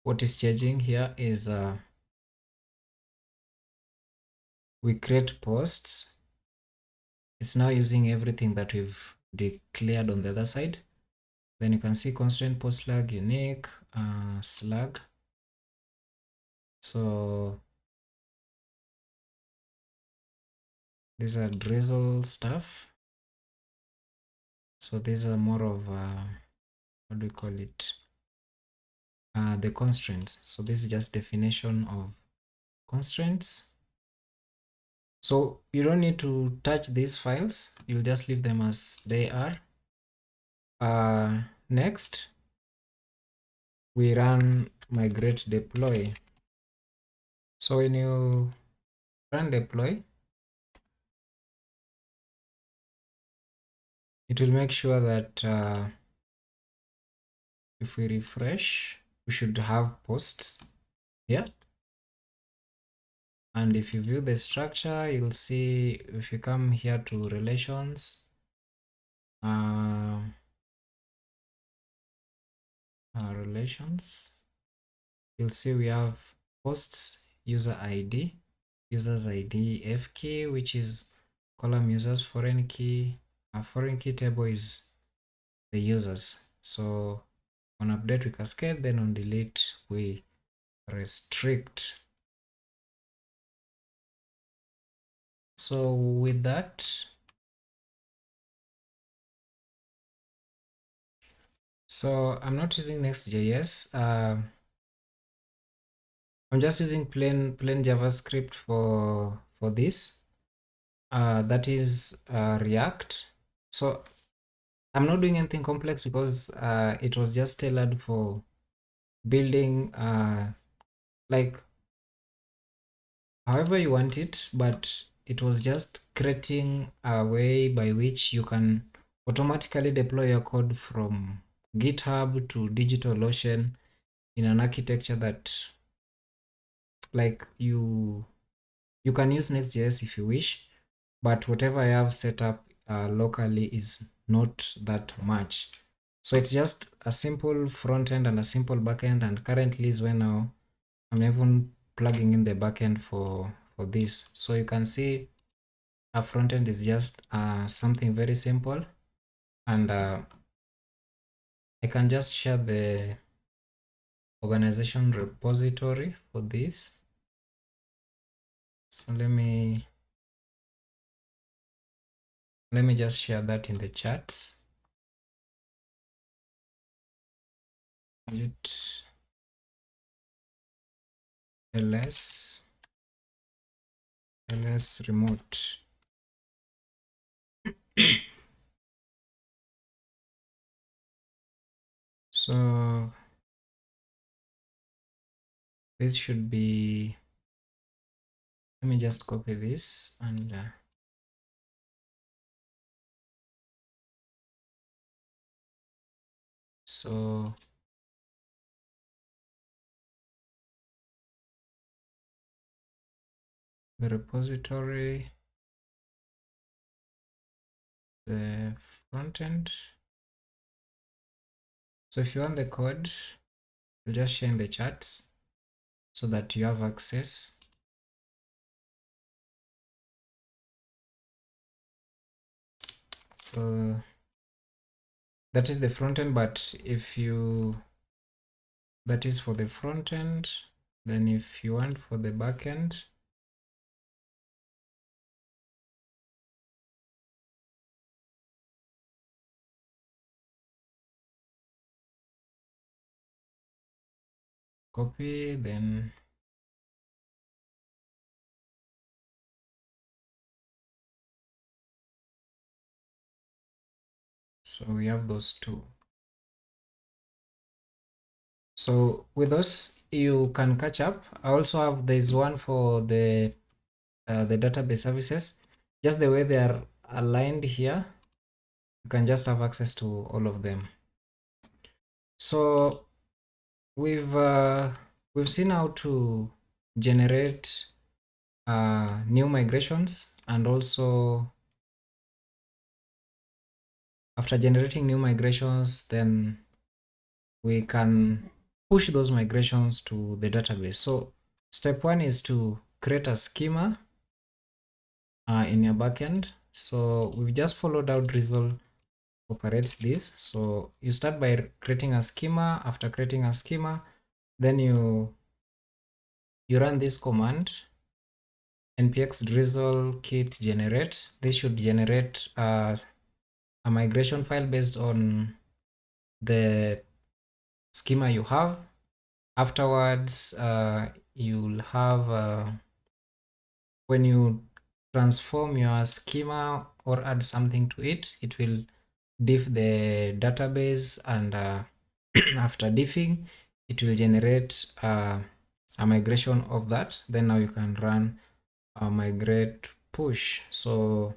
what is changing here is we create posts. It's now using everything that we've declared on the other side. Then you can see constraint post slug unique slug. So these are drizzle stuff. So these are more of what do we call it? The constraints. So this is just definition of constraints. So you don't need to touch these files. You'll just leave them as they are. Next, we run migrate deploy. So when you run deploy, it will make sure that if we refresh, we should have posts here. And if you view the structure, you'll see if you come here to relations, relations, you'll see we have posts, user ID, users ID, F key, which is column users, foreign key. A foreign key table is the users. So on update we cascade, then on delete we restrict. So with that, so I'm not using Next.js. I'm just using plain JavaScript for this. That is React. So I'm not doing anything complex because it was just tailored for building like however you want it, but it was just creating a way by which you can automatically deploy your code from GitHub to DigitalOcean in an architecture that like you can use Next.js if you wish, but whatever I have set up locally is not that much. So it's just a simple front end and a simple back end, and currently is when now I'm even plugging in the backend for this. So you can see a front end is just something very simple, and I can just share the organization repository for this. So let me just share that in the chats. ls remote. So this should be, let me just copy this and so the repository, the front end. So if you want the code, you just share in the chats so that you have access. So that is the front end, but if you, that is for the front end, then if you want for the back end, copy, then so we have those two. So with those you can catch up. I also have, there's one for the database services, just the way they are aligned here, you can just have access to all of them. So we've seen how to generate new migrations, and also after generating new migrations, then we can push those migrations to the database. So step one is to create a schema in your backend. So we've just followed how Drizzle operates this. So you start by creating a schema. After creating a schema, then you run this command, npx drizzle kit generate. This should generate a migration file based on the schema you have. Afterwards, you'll have when you transform your schema or add something to it, it will diff the database, and after diffing, it will generate a migration of that. Then now you can run a migrate push. So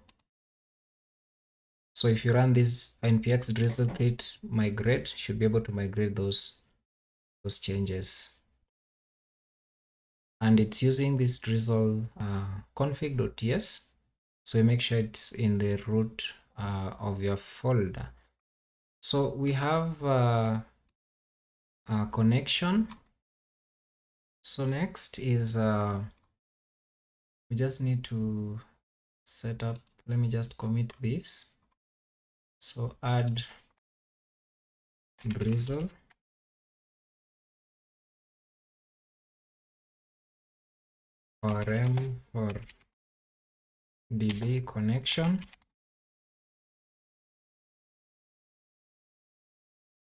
if you run this npx drizzle kit migrate, should be able to migrate those changes, and it's using this drizzle config.ts. So you make sure it's in the root of your folder. So we have a connection. So next is we just need to set up, let me just commit this. So add drizzle rm for db connection,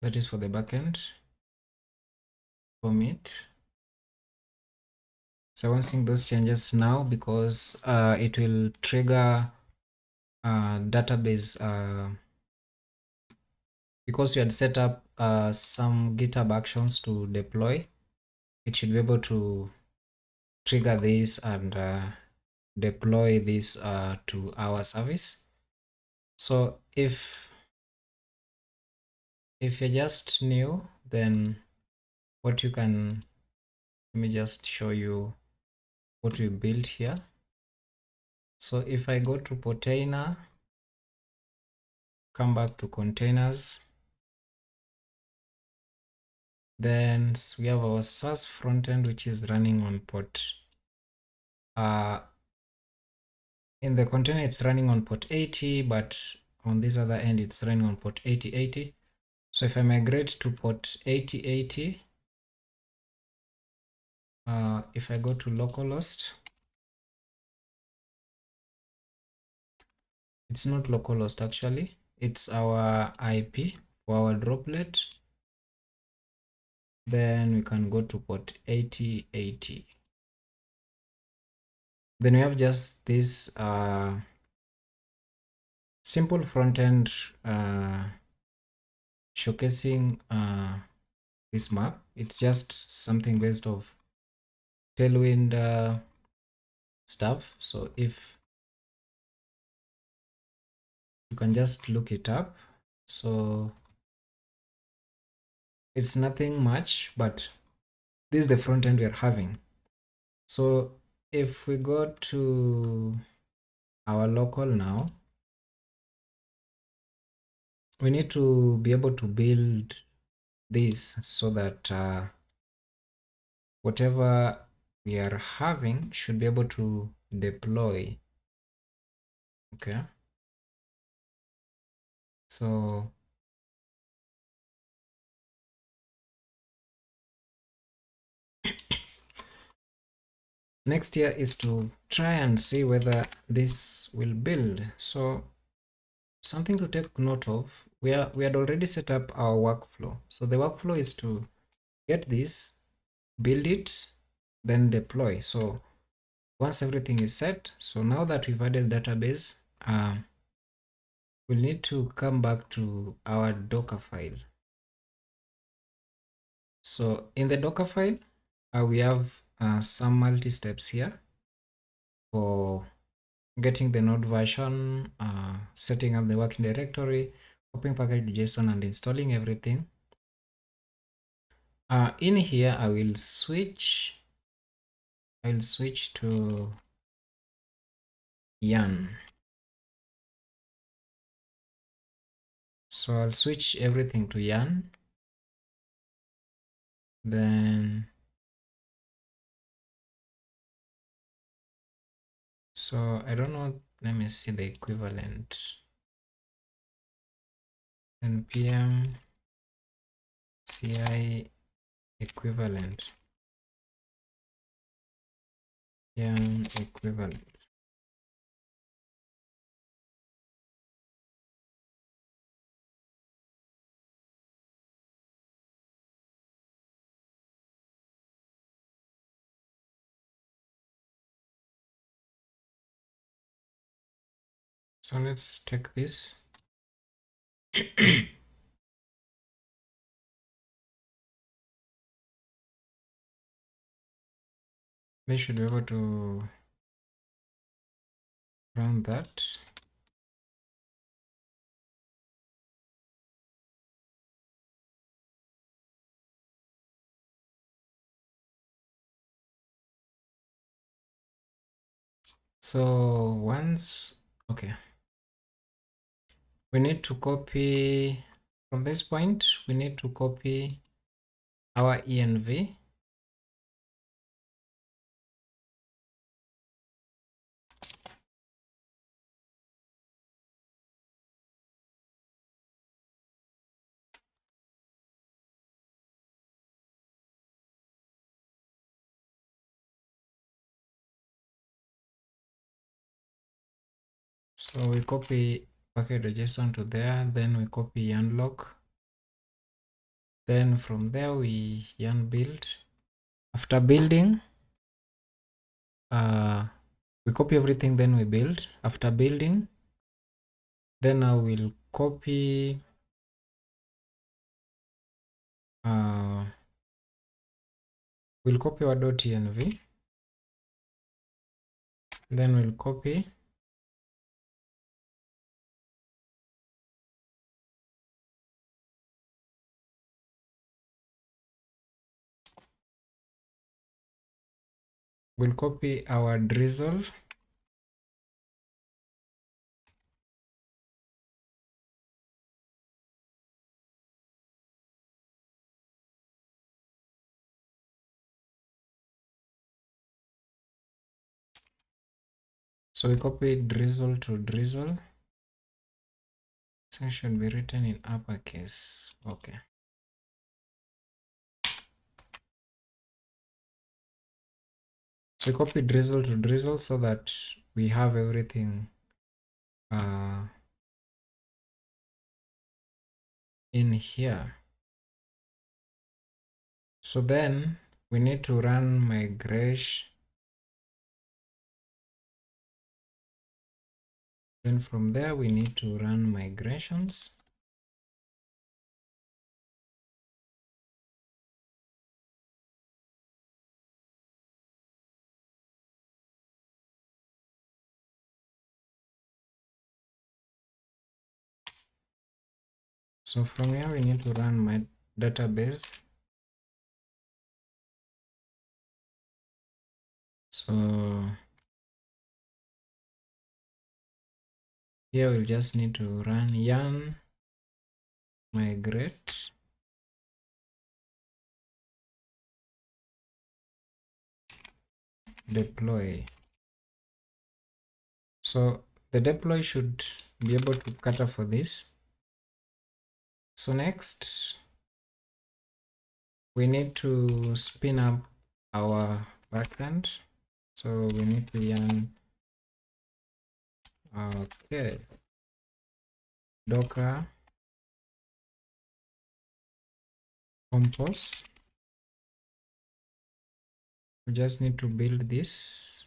that is for the backend. Commit. So I won't sync those changes now because it will trigger database because we had set up some GitHub actions to deploy. It should be able to trigger this and deploy this to our service. So if you're just new, then what you can, let me just show you what we built here. So if I go to Portainer, come back to containers, then we have our SaaS frontend, which is running on port. In the container, it's running on port 80, but on this other end, it's running on port 8080. So if I migrate to port 8080, if I go to localhost, it's not localhost actually, it's our IP for our droplet. Then we can go to port 8080. Then we have just this simple front end showcasing this map. It's just something based of Tailwind stuff. So if you can just look it up, so it's nothing much, but this is the front end we're having. So if we go to our local now, we need to be able to build this so that whatever we are having should be able to deploy. Okay, so next here is to try and see whether this will build. So something to take note of, we had already set up our workflow. So the workflow is to get this, build it, then deploy. So once everything is set, so now that we've added database, we'll need to come back to our Docker file. So in the Docker file, we have some multi-steps here for getting the node version, setting up the working directory, copying package.json and installing everything. In here, I will switch to yarn. So I'll switch everything to yarn. Then, so I don't know, let me see the equivalent. npm ci equivalent, yarn equivalent. So let's take this. They should be able to run that. So once, okay, we need to copy from this point, we need to copy our env. So we copy package.json to there, then we copy yarn-lock. Then from there we yarn build. After building, we copy everything, then we build. After building, then I will copy we'll copy our .env. Then we'll copy our drizzle. So we copy drizzle to drizzle. So it should be written in uppercase. Okay. So we copy drizzle to drizzle so that we have everything in here. So then we need to run migration Then from there we need to run migrations. So from here we need to run my database. So here we'll just need to run yarn migrate deploy. So the deploy should be able to cater for this. So next we need to spin up our backend. So we need to yarn Docker compose. We just need to build this.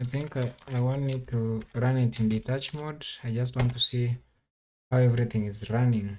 I think I want need to run it in detach mode. I just want to see how everything is running.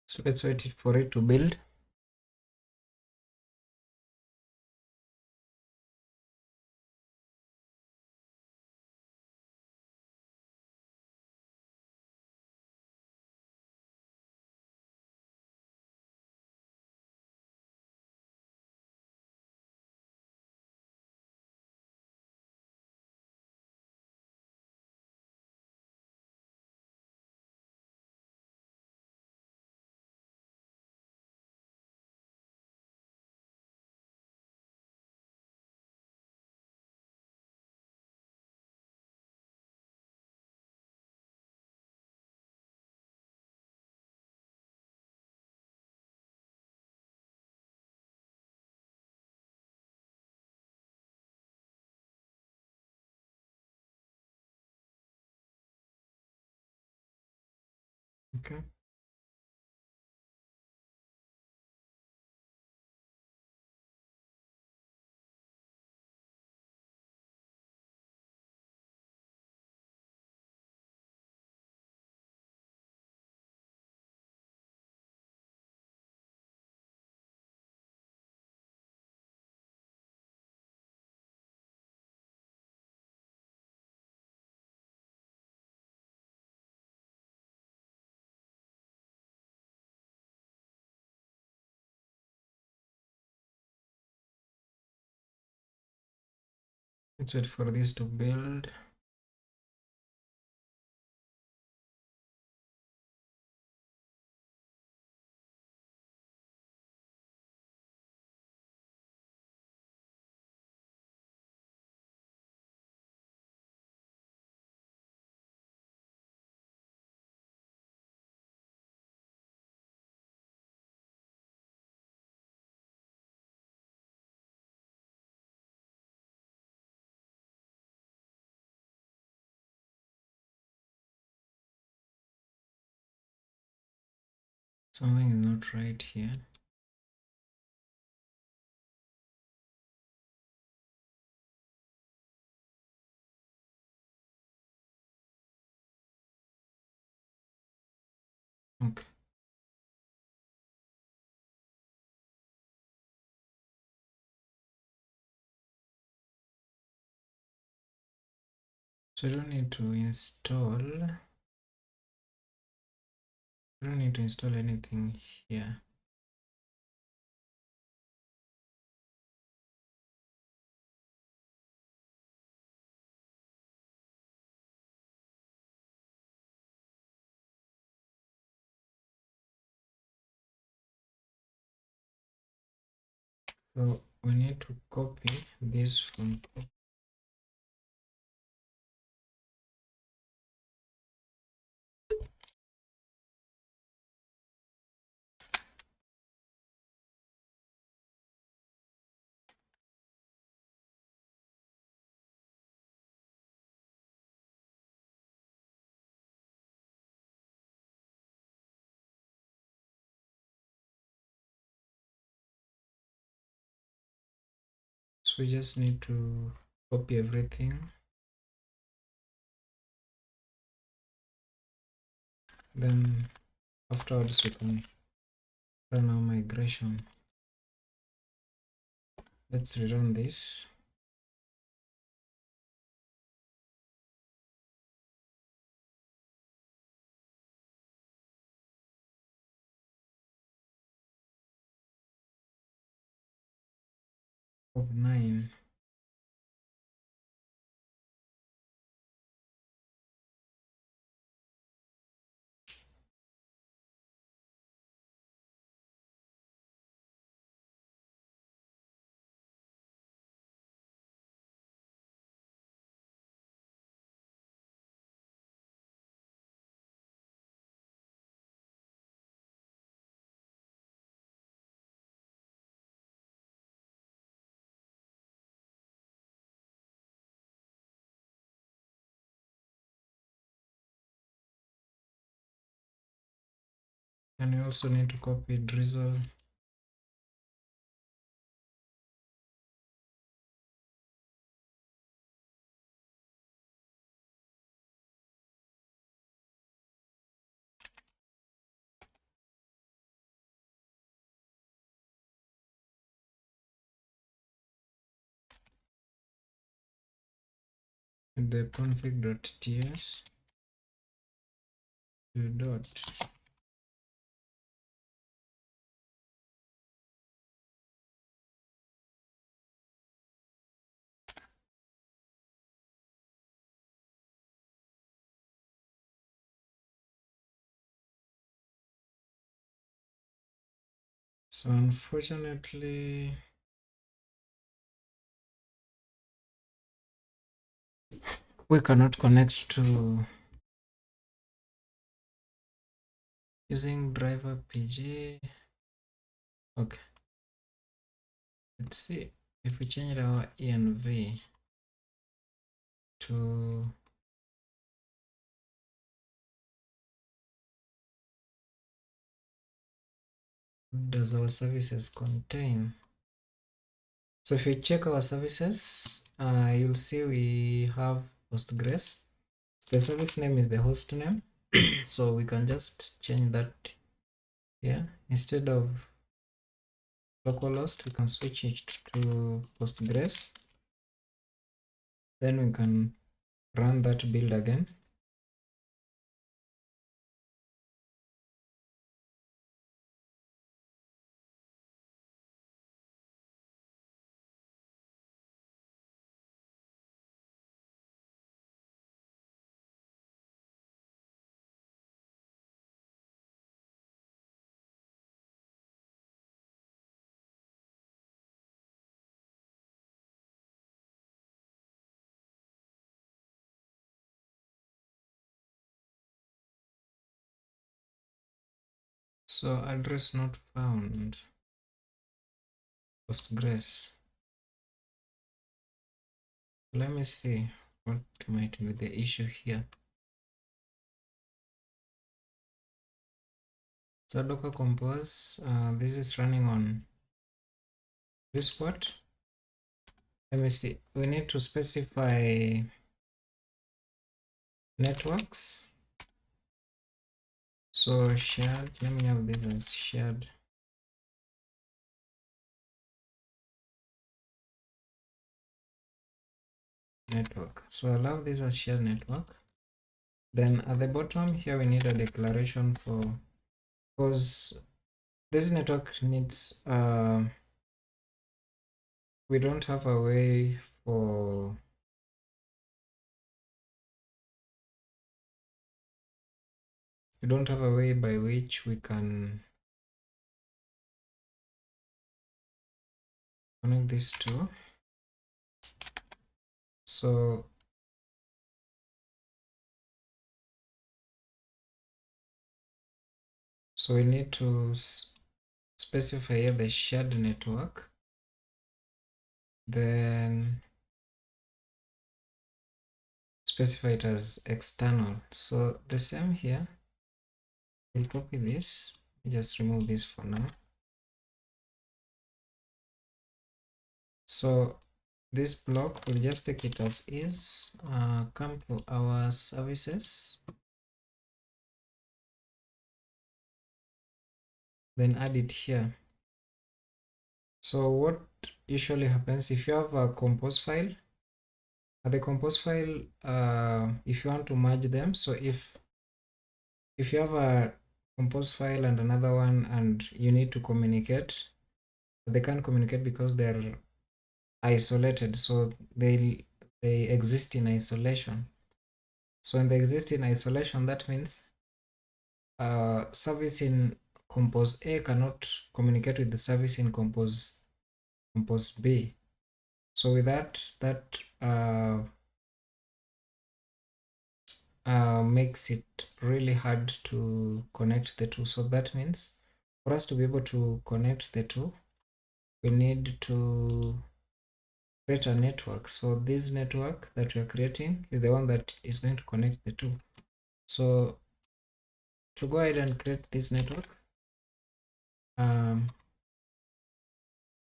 So let's wait for it to build. Okay. Let's wait for this to build. Something is not right here. Okay. So I don't need to install. I don't need to install anything here. So we need to copy this from so we just need to copy everything, then afterwards we can run our migration. Let's rerun this. Of 9. And you also need to copy drizzle. The config.ts dot. So unfortunately, we cannot connect to using driver pg. Okay, let's see if we change our env to what does our services contain. So if you check our services, you'll see we have Postgres. The service name is the host name. So we can just change that here. Instead of localhost, we can switch it to Postgres. Then we can run that build again. So address not found. Postgres. Let me see what might be the issue here. So Docker Compose, this is running on this port. Let me see. We need to specify networks. So shared, let me have this as shared. Network. So I'll have this as shared network. Then at the bottom here, we need a declaration for because this network needs we don't have a way for by which we can connect these two. So we need to specify here the shared network, then specify it as external. So the same here, we'll copy this, just remove this for now. So this block, we'll just take it as is, come to our services, then add it here. So what usually happens if you have a compose file, the compose file, if you want to merge them, so if you have a compose file and another one and you need to communicate, they can't communicate because they're isolated, so they exist in isolation. So when they exist in isolation, that means service in compose A cannot communicate with the service in compose B. So with that makes it really hard to connect the two. So that means for us to be able to connect the two, we need to create a network. So this network that we are creating is the one that is going to connect the two. So to go ahead and create this network,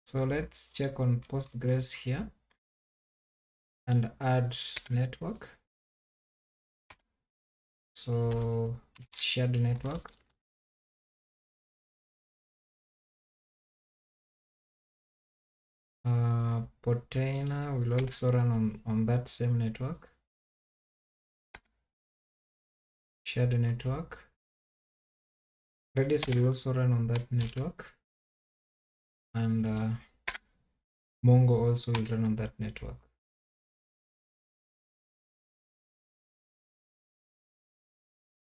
so let's check on Postgres here and add network. So it's shared network. Portainer will also run on that same network. Shared network. Redis will also run on that network. And Mongo also will run on that network.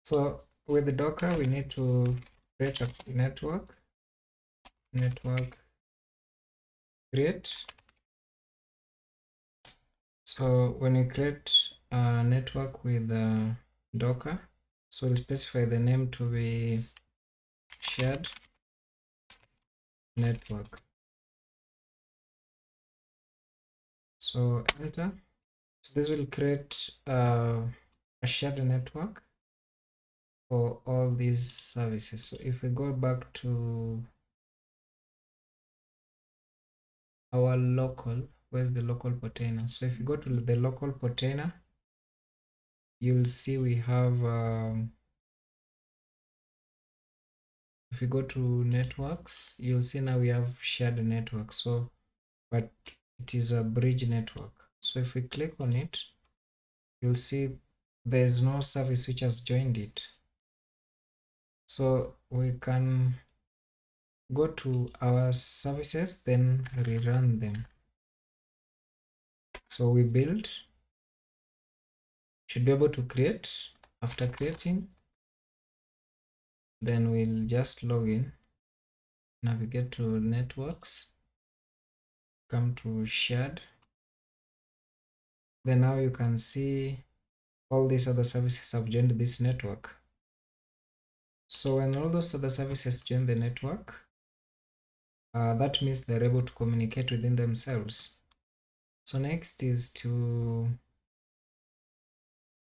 So with the Docker, we need to create a network create. So when you create a network with Docker, so we'll specify the name to be shared network. So enter. So this will create a shared network for all these services. So if we go back to our local, where's the local container? So if you go to the local container, you'll see we have if you go to networks, you'll see now we have shared network. So but it is a bridge network. So if we click on it, you'll see there's no service which has joined it. So we can go to our services, then rerun them. So we build, should be able to create. After creating, then we'll just log in, navigate to networks, come to shared. Then now you can see all these other services have joined this network. So when all those other services join the network, that means they're able to communicate within themselves. So next is to,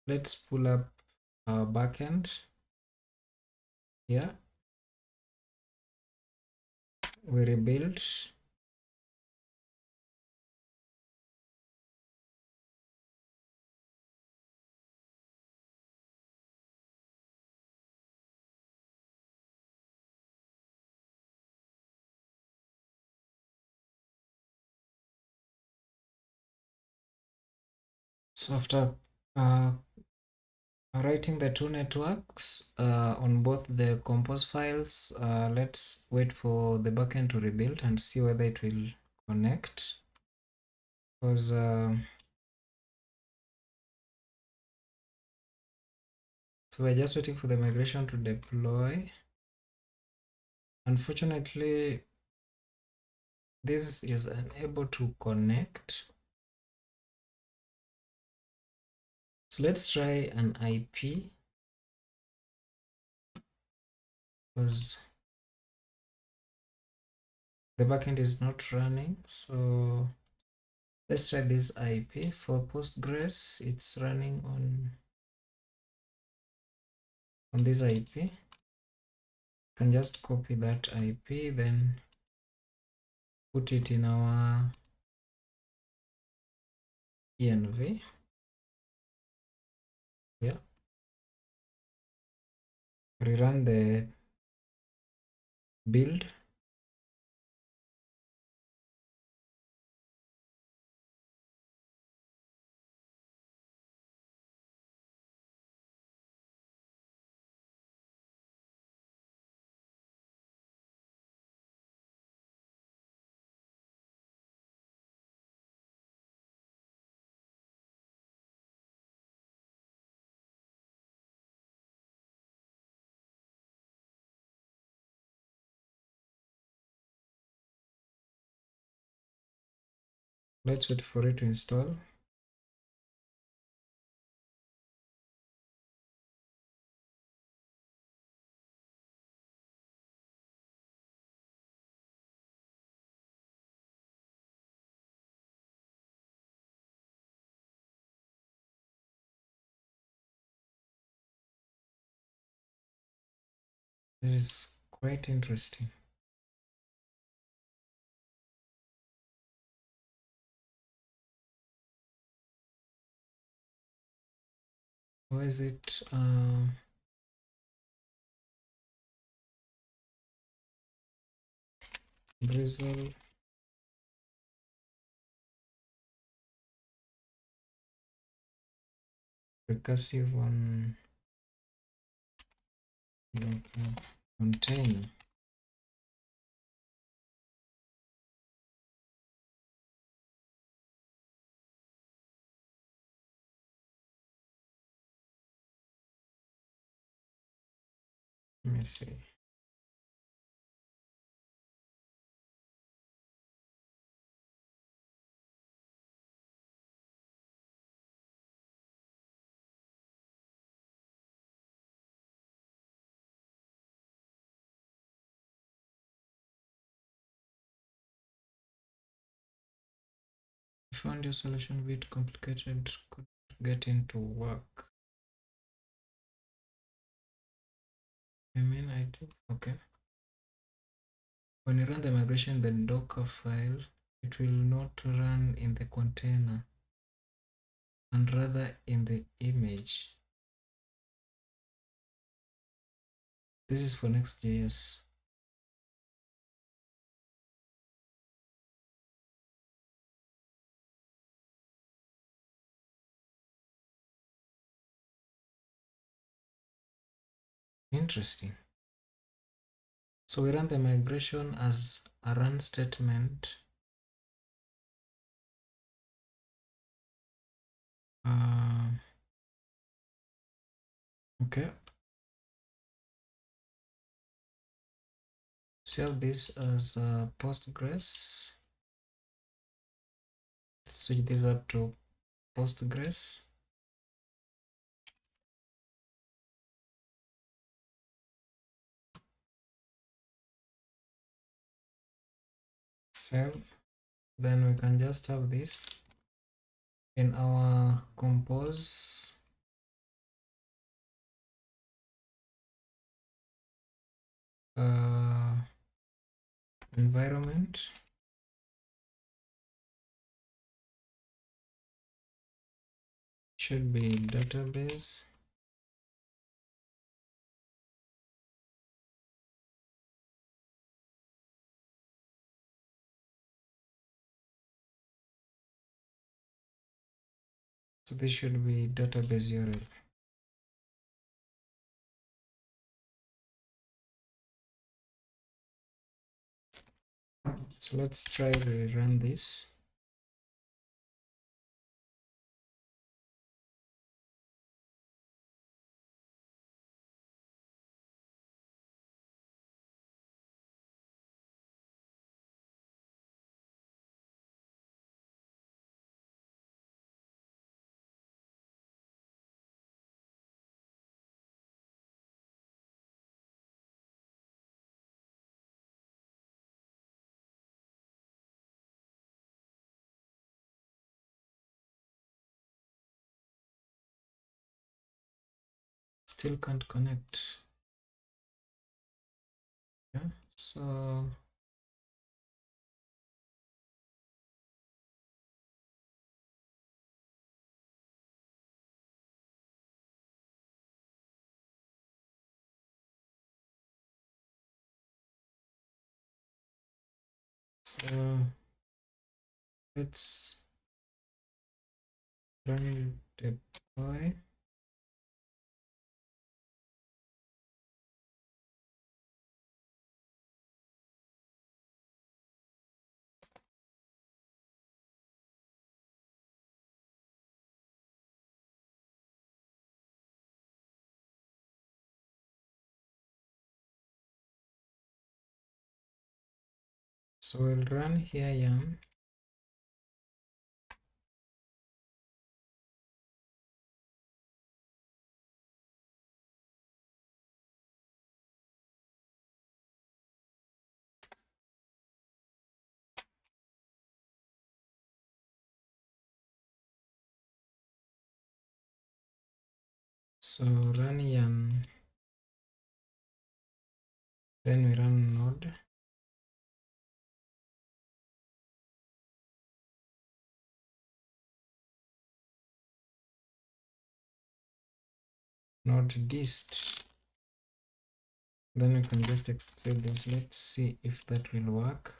let's pull up our backend here. We rebuild. So after writing the two networks on both the compose files. Let's wait for the backend to rebuild and see whether it will connect, because so we're just waiting for the migration to deploy. Unfortunately, this is unable to connect. So let's try an IP, because the backend is not running. So let's try this IP for Postgres. It's running on this IP. You can just copy that IP, then put it in our env. Yeah, rerun the build. Let's wait for it to install. This is quite interesting. Why is it drizzle recursive on container? Let me see. I found your solution a bit complicated. Could get into work. I mean, I do. Okay. When you run the migration in the Docker file, it will not run in the container and rather in the image. This is for Next.js. Interesting. So we run the migration as a run statement. Okay. Save this as Postgres. Switch this up to Postgres. Save. Then we can just have this in our compose environment. Should be database. So this should be database URL. So let's try to run this. Still can't connect. Yeah, so let's run deploy. So we'll run here yum. So run yum. Then we run node dist. Then we can just exclude this. Let's see if that will work.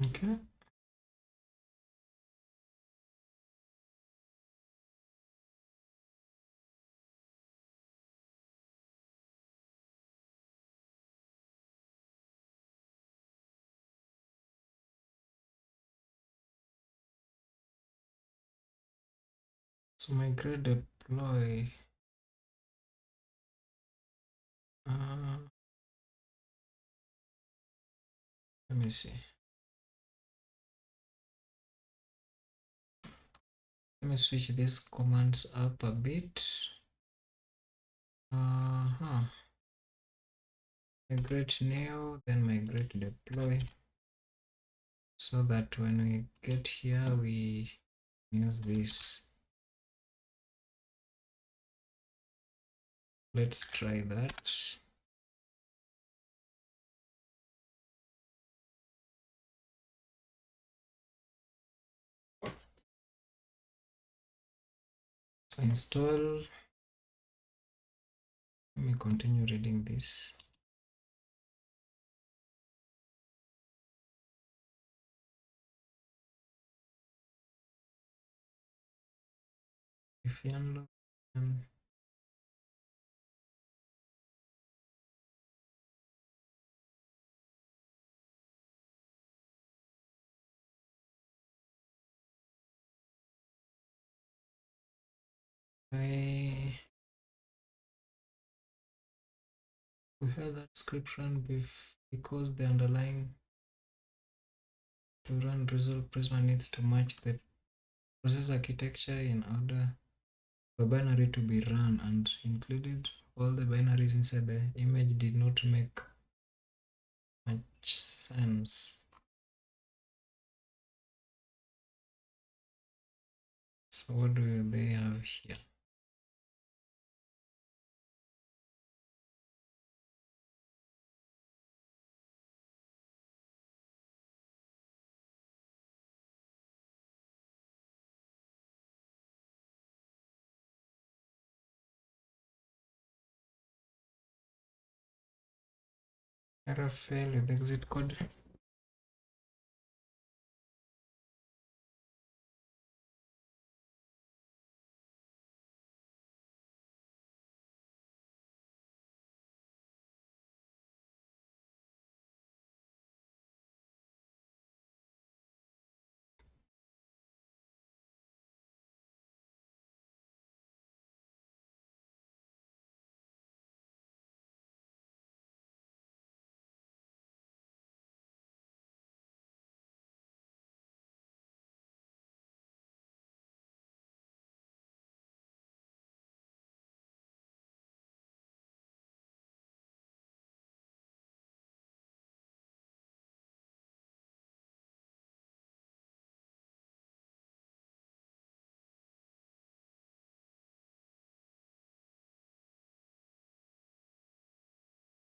Okay. So migrate deploy. Let me see. Let me switch these commands up a bit. Migrate new, then migrate deploy, so that when we get here we use this. Let's try that. So install. Let me continue reading this. If you unlock we have that script run because the underlying to run resolve Prisma needs to match the process architecture in order for binary to be run, and included all the binaries inside the image did not make much sense. So what do they have here? Error fail with exit code.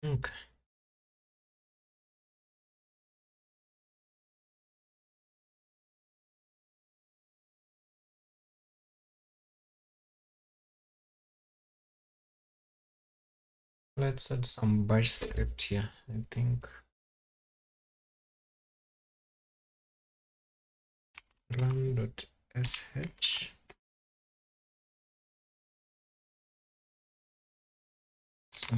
Okay. Let's add some bash script here. I think run.sh. So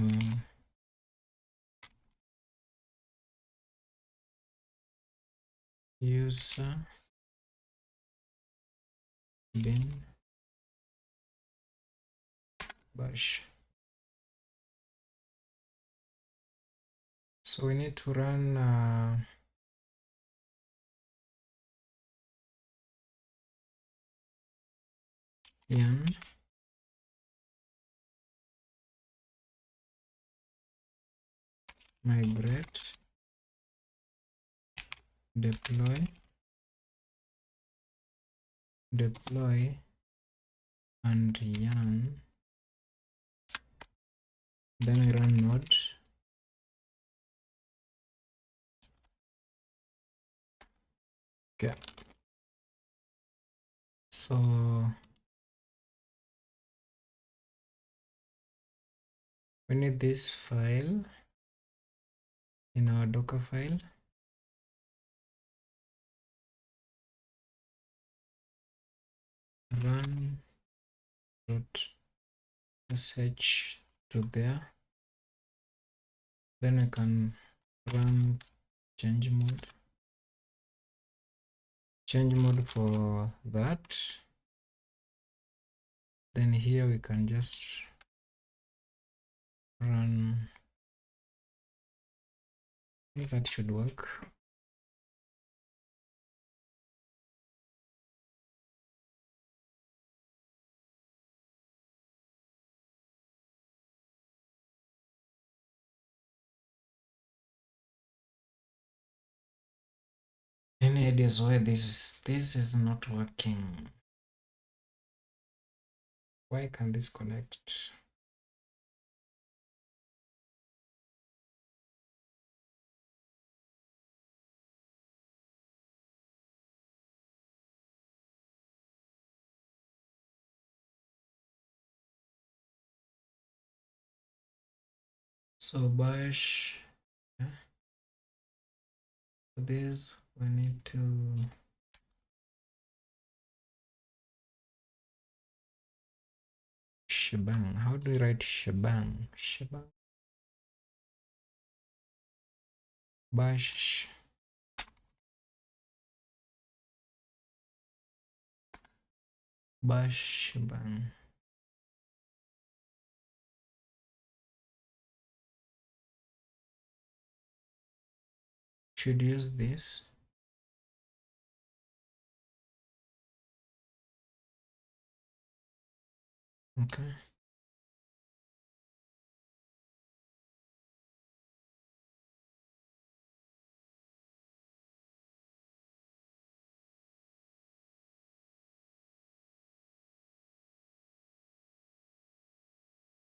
user bin bash. So we need to run yarn migrate deploy and yarn, then we run node. Okay, so we need this file in our Docker file. Run .sh to there, then we can run change mode for that. Then here we can just run. I think that should work. Any ideas why this is not working? Why can this connect? So bash, yeah. For this we need to shebang. How do we write shebang? Bash shebang. Should use this. Okay.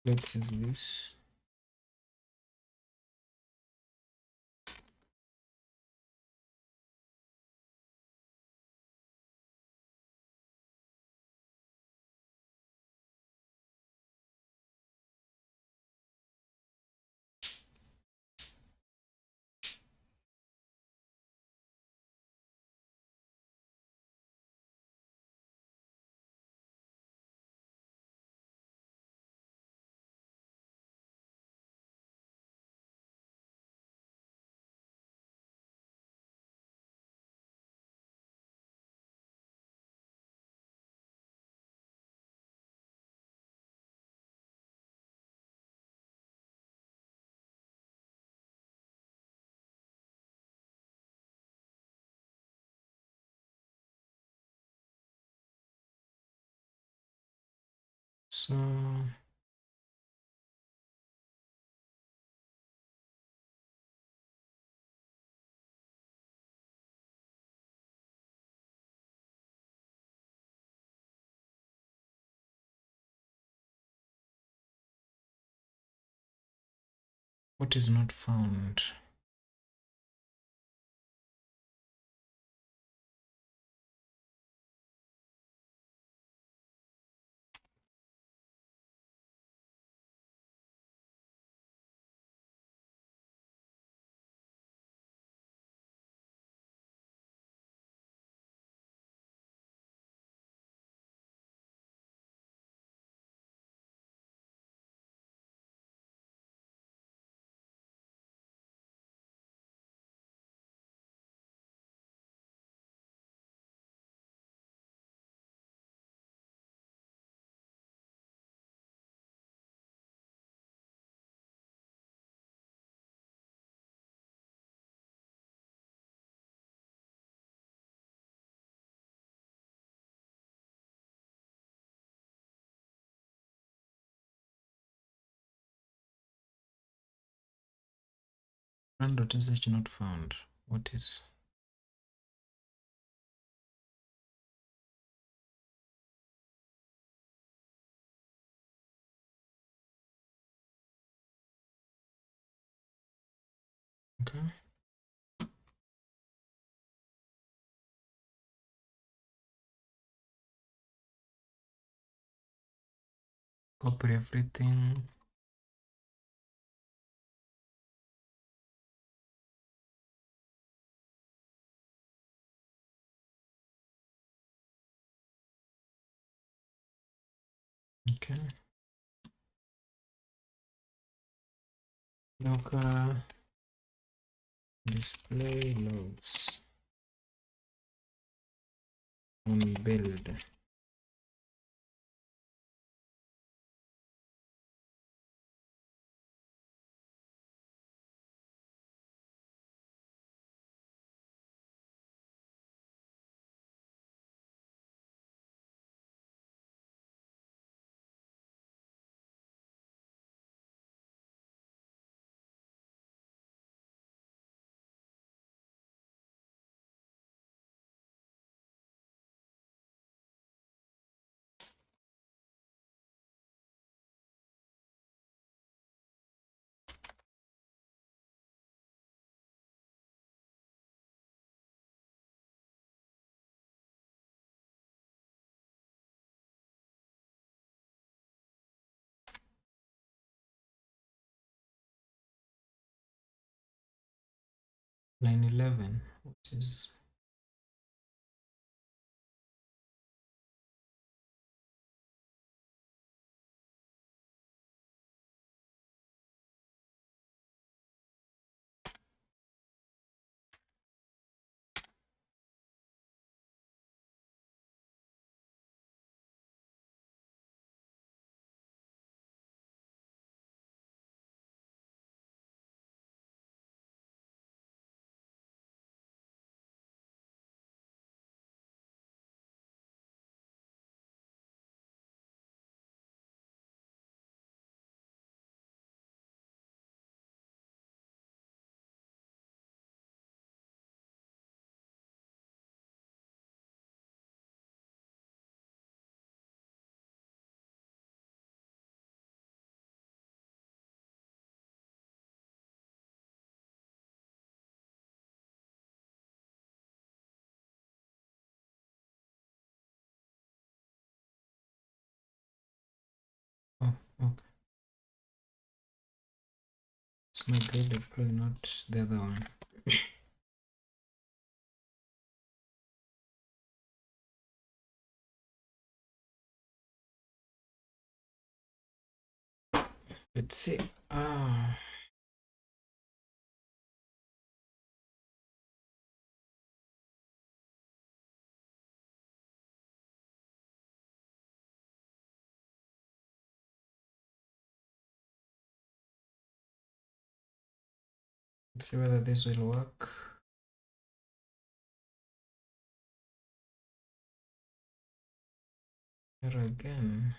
Let's use this. So what is not found? Run.sh not found. What is? Okay. Copy everything. Okay. Docker display logs on build. Line 11, which is oh, okay. It's my grade deploy, not the other one. Let's see. Let's see whether this will work. Here again.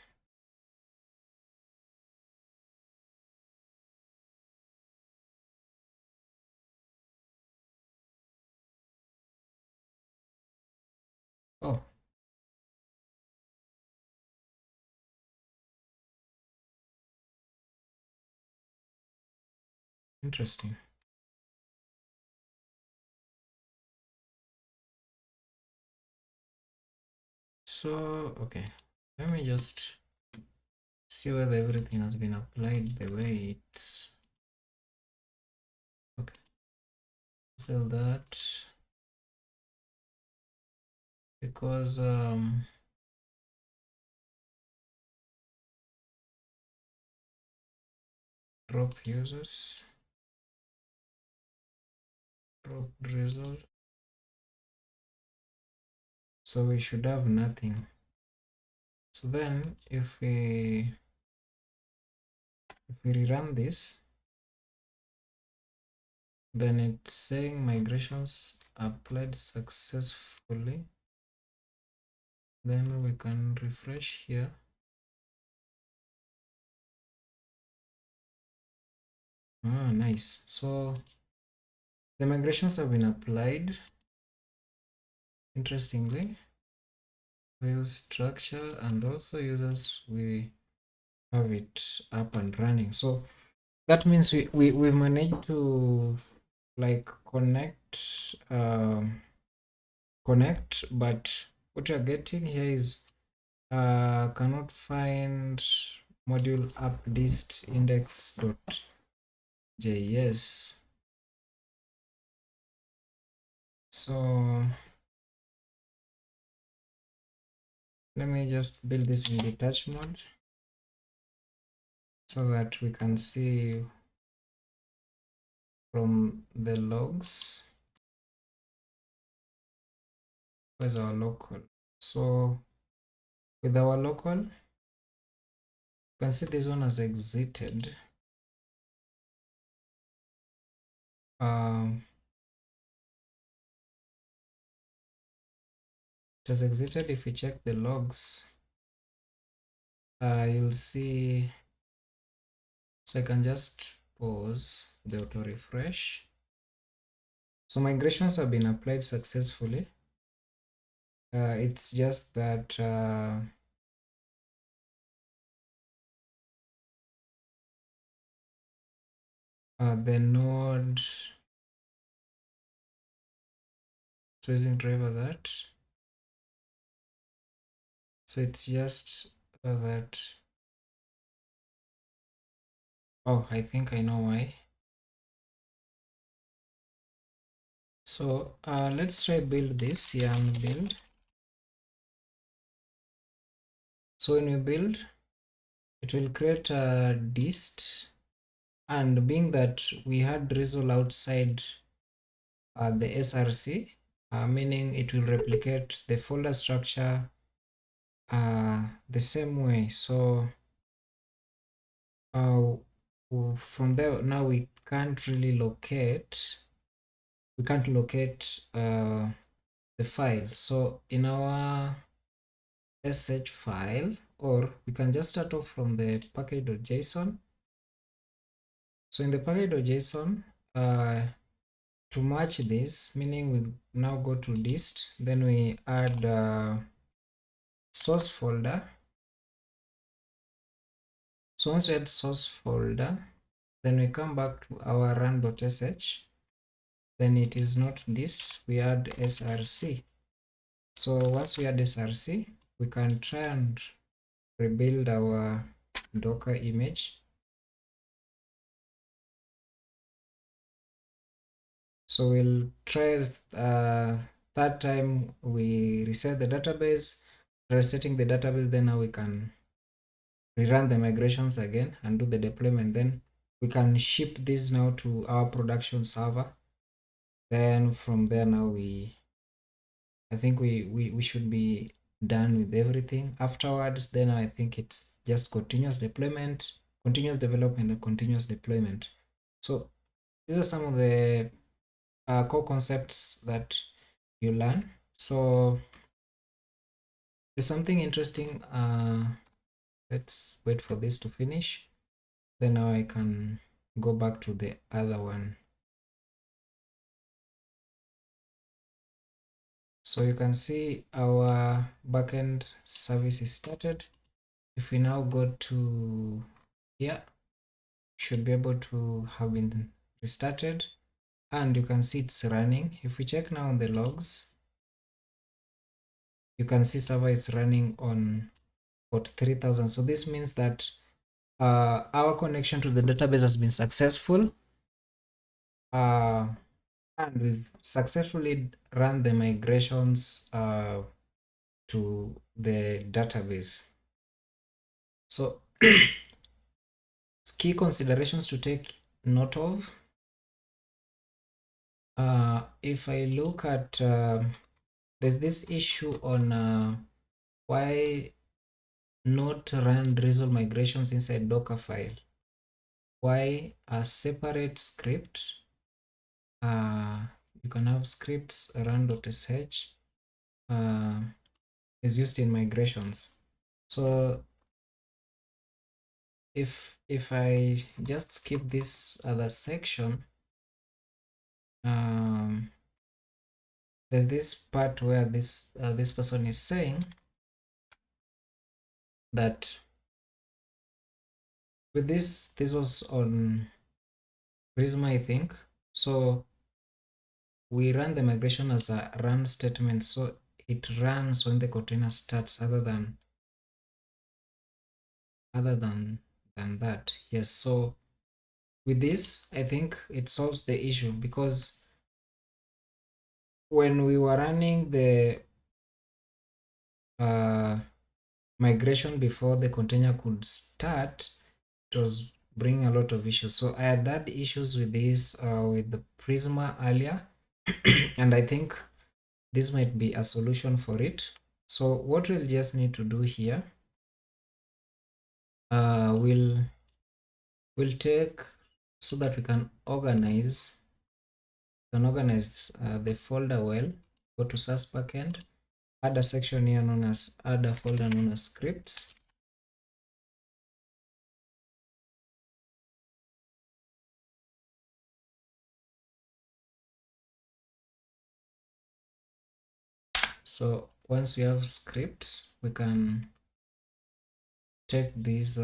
Interesting. So, okay, let me just see whether everything has been applied the way it's okay. So that because drop users, drop result, so we should have nothing. So then if we rerun this, then it's saying migrations applied successfully. Then we can refresh here. Ah, nice. So the migrations have been applied. Interestingly, we use structure and also users, we have it up and running. So that means we managed to like connect, but what you're getting here is cannot find module app list index.js. So let me just build this in detach mode so that we can see from the logs. Where's our local? So with our local, you can see this one has exited. It has exited. If we check the logs, you'll see. So I can just pause the auto refresh. So migrations have been applied successfully. It's just that the node, so using driver that, so it's just that, oh, I think I know why. So let's try build this, yarn build. So when we build, it will create a dist, and being that we had drizzle outside the src, meaning it will replicate the folder structure the same way. So from there now we can't really locate, the file. So in our sh file, or we can just start off from the package.json. So in the package.json, to match this, meaning we now go to dist, then we add source folder. So once we add source folder, then we come back to our run.sh, then it is not this, we add src. So once we add src, we can try and rebuild our Docker image. So we'll try third time we reset the database, resetting the database, then now we can rerun the migrations again and do the deployment. Then we can ship this now to our production server. Then from there now I think we should be done with everything. Afterwards, then I think it's just continuous deployment, continuous development, and continuous deployment. So these are some of the core concepts that you learn. So there's something interesting. Let's wait for this to finish. Then now I can go back to the other one. So you can see our backend service is started. If we now go to here, should be able to have been restarted, and you can see it's running. If we check now on the logs, you can see server is running on port 3000. So this means that our connection to the database has been successful, and we've successfully run the migrations to the database. So key considerations to take note of. If I look at there's this issue on why not run resolve migrations inside Docker file. Why a separate script? You can have scripts run.sh is used in migrations. So if I just skip this other section, there's this part where this person is saying that with this was on Prisma, I think. So we run the migration as a run statement, so it runs when the container starts, other than that. Yes, so with this, I think it solves the issue, because when we were running the migration before the container could start, it was bringing a lot of issues. So I had issues with this with the Prisma earlier, and I think this might be a solution for it. So what we'll just need to do here, we'll take, so that we can organize the folder well. Go to SaaS backend, add a section here known as, add a folder known as scripts. So once we have scripts, we can take these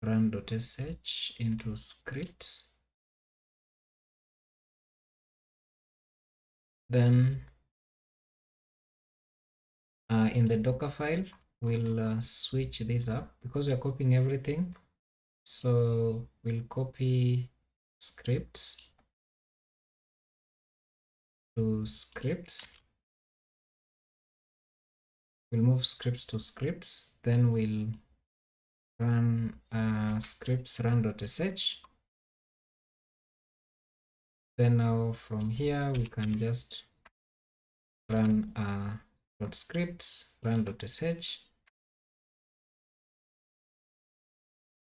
run.sh into scripts. Then in the Docker file, we'll switch this up because we're copying everything. So we'll copy scripts to scripts. We'll move scripts to scripts. Then we'll run scripts run.sh. Then now from here, we can just run .scripts run.sh.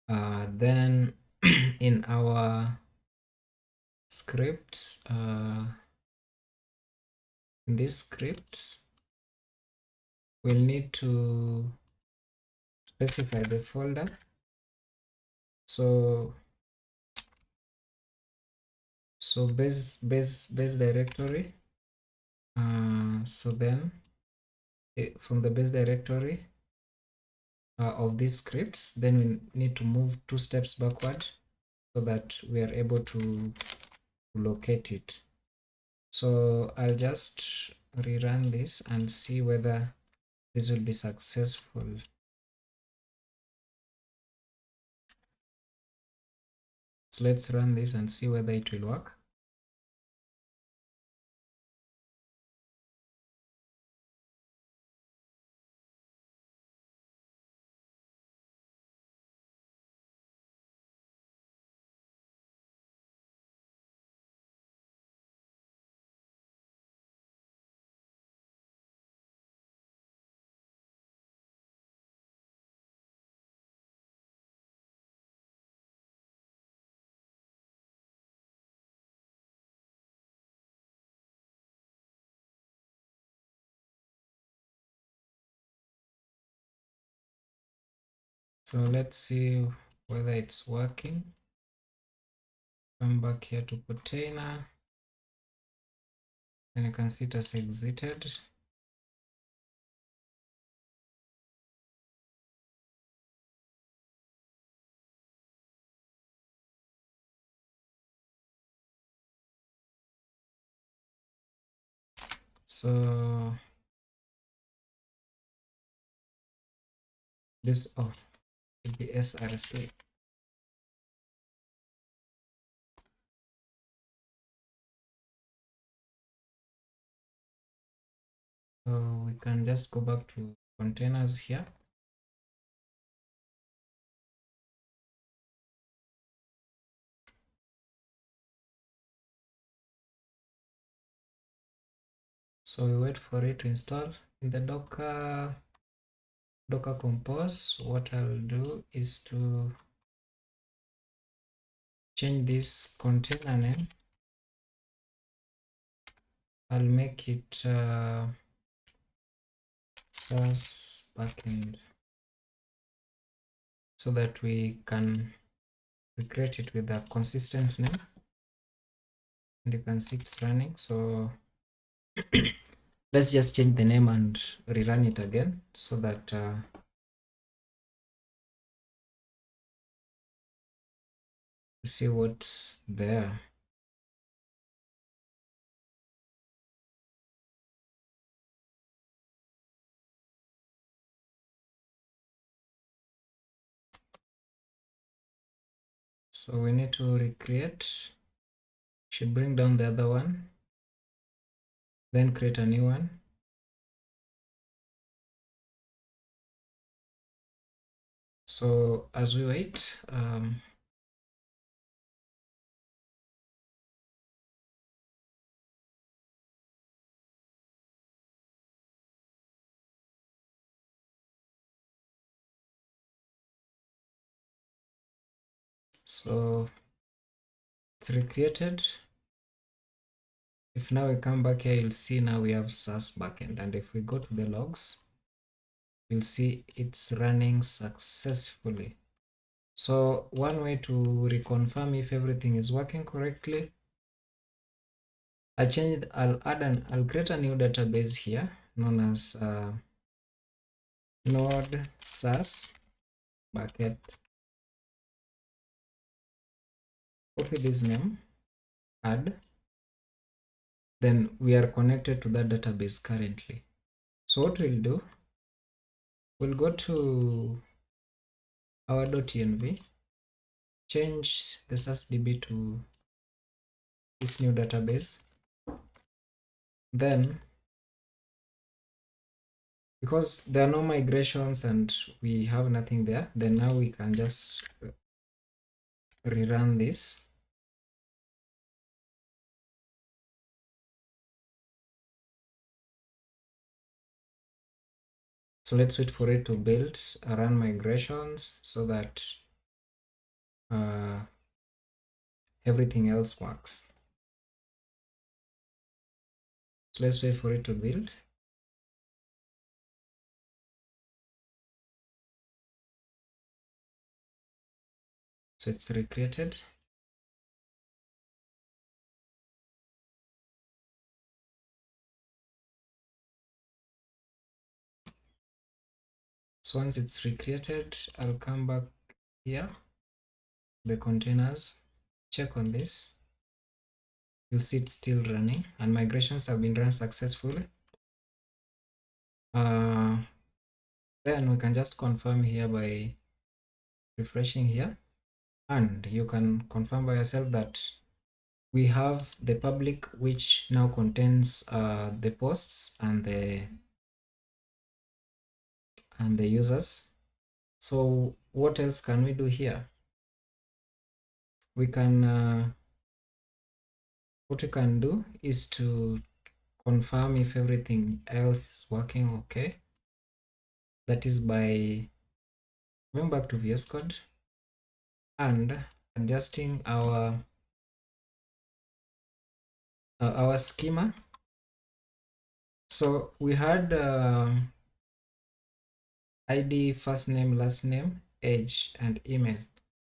Then in our scripts, in these scripts, we'll need to specify the folder. So base directory. So then from the base directory of these scripts, then we need to move 2 steps backward so that we are able to locate it. So I'll just rerun this and see whether this will be successful. So let's run this and see whether it will work. So let's see whether it's working. Come back here to container, and you can see it has exited. So this should be src. So we can just go back to containers here. So we wait for it to install in the Docker compose. What I'll do is to change this container name. I'll make it SaaS backend so that we can recreate it with a consistent name, and you can see it's running. So let's just change the name and rerun it again so that see what's there. So we need to recreate. Should bring down the other one, then create a new one. So as we wait, so it's recreated. If now we come back here, you'll see now we have SaaS backend, and if we go to the logs, you'll see it's running successfully. So one way to reconfirm if everything is working correctly, I'll create a new database here known as node SaaS bucket. Copy this name, add, then we are connected to that database currently. So what we'll do, we'll go to our .env, change the SaaSDB to this new database. Then, because there are no migrations and we have nothing there, then now we can just rerun this. So let's wait for it to build, run migrations so that everything else works. So let's wait for it to build. So it's recreated. So once it's recreated, I'll come back here, the containers, check on this. You'll see it's still running and migrations have been run successfully. Then we can just confirm here by refreshing here, and you can confirm by yourself that we have the public, which now contains the posts and the users. So what else can we do here? We can what we can do is to confirm if everything else is working okay. That is by going back to VS Code and adjusting our schema. So we had ID, first name, last name, age, and email.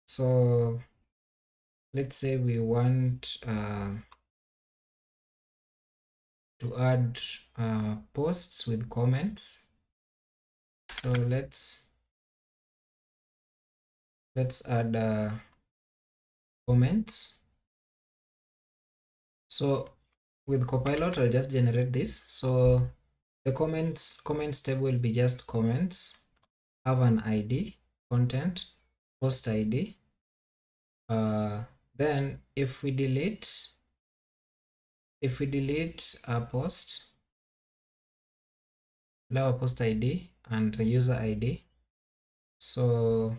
So let's say we want to add posts with comments. So let's add comments. So with Copilot, I'll just generate this. So the comments table will be just comments, have an ID, content, post ID. Then if we delete a post, our post ID and the user ID. So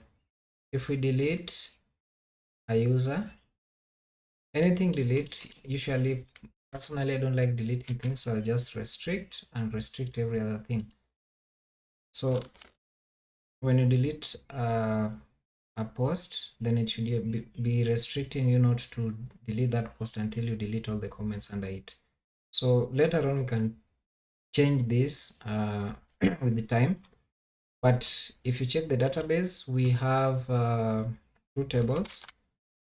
if we delete a user, anything delete, usually personally I don't like deleting things, so I'll just restrict and restrict every other thing. So when you delete a post, then it should be restricting you not to delete that post until you delete all the comments under it. So later on we can change this with the time. But if you check the database, we have two tables.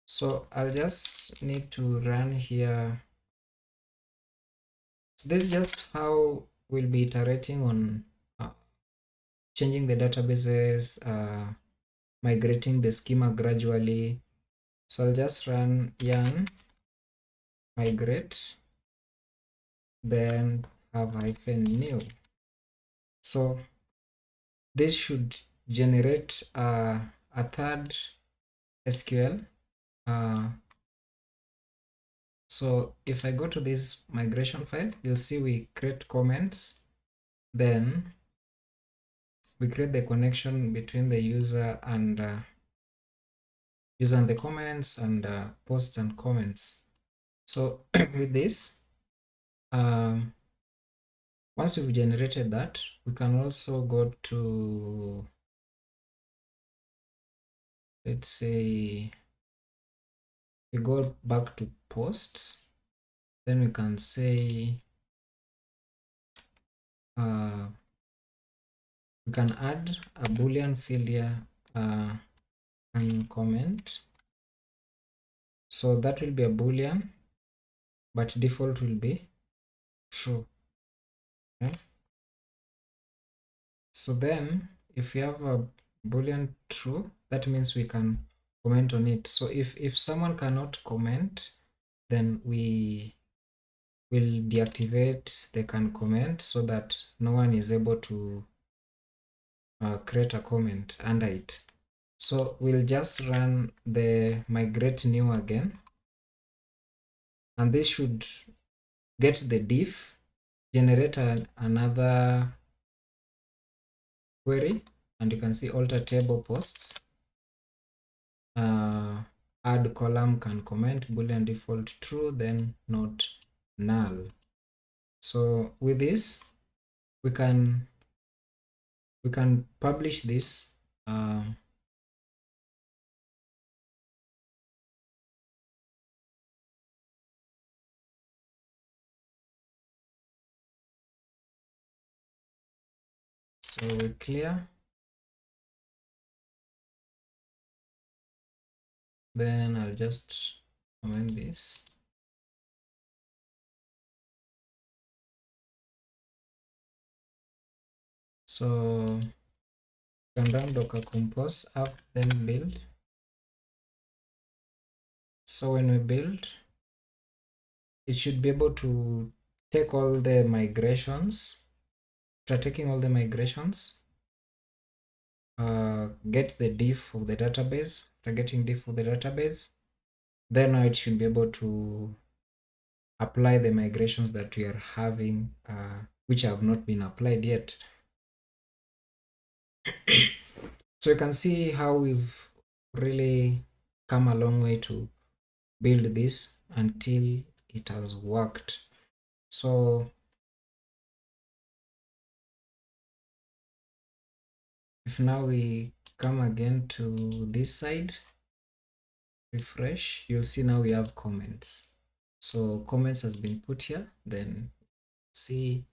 So I'll just need to run here. So this is just how we'll be iterating on changing the databases, migrating the schema gradually. So I'll just run yarn migrate, then have -new. So this should generate a third SQL. So if I go to this migration file, you'll see we create comments, then we create the connection between the user and the comments and posts and comments. So with this, once we've generated that, we can also go to, let's say, we go back to posts, then we can say we can add a boolean field here and comment. So that will be a boolean, but default will be true. Okay. So then if you have a boolean true, that means we can comment on it. So if someone cannot comment, then we will deactivate the can comment so that no one is able to create a comment under it. So we'll just run the migrate new again, and this should get the diff, generate another query, and you can see alter table posts, add column can comment, boolean default true, then not null. So with this we can publish this so we clear, then I'll just comment this. So you can run docker compose app, then build. So when we build, it should be able to take all the migrations. After taking all the migrations, get the diff of the database. After getting diff of the database, then now it should be able to apply the migrations that we are having, which have not been applied yet. So you can see how we've really come a long way to build this until it has worked. So if now we come again to this side, refresh, you'll see now we have comments. So comments has been put here, then see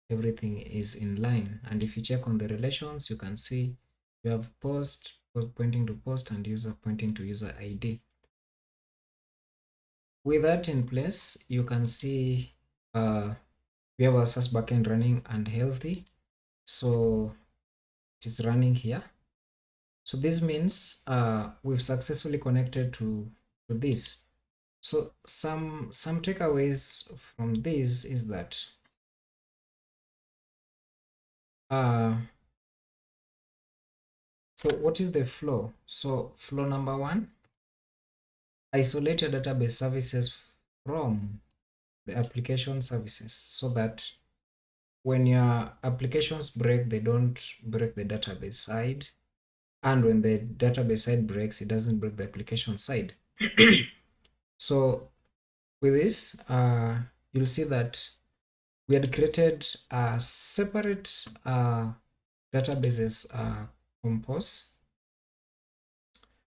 everything is in line. And if you check on the relations, you can see you have post pointing to post and user pointing to user ID. With that in place, you can see we have our SaaS backend running and healthy. So it is running here. So this means we've successfully connected to this. So some takeaways from this is that so what is the flow? So flow number one, isolate your database services from the application services so that when your applications break, they don't break the database side, and when the database side breaks, it doesn't break the application side. So with this, you'll see that we had created a separate databases compose.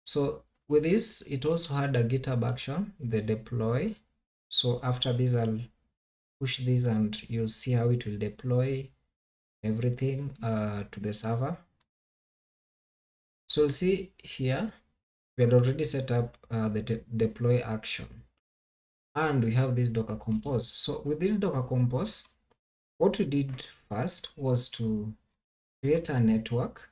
So with this, it also had a GitHub action, the deploy. So after this, I'll push this and you'll see how it will deploy everything to the server. So you'll see here, we had already set up the deploy action, and we have this Docker compose. So with this Docker compose, what we did first was to create a network.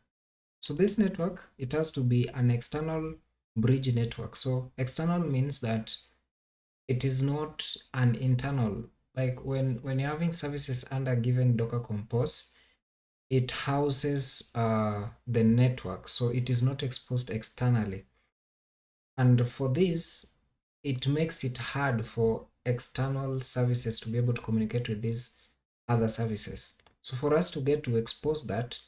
So this network, it has to be an external bridge network. So external means that it is not an internal. Like when you're having services under given Docker compose, it houses the network, so it is not exposed externally. And for this, it makes it hard for external services to be able to communicate with these other services. So for us to get to expose that,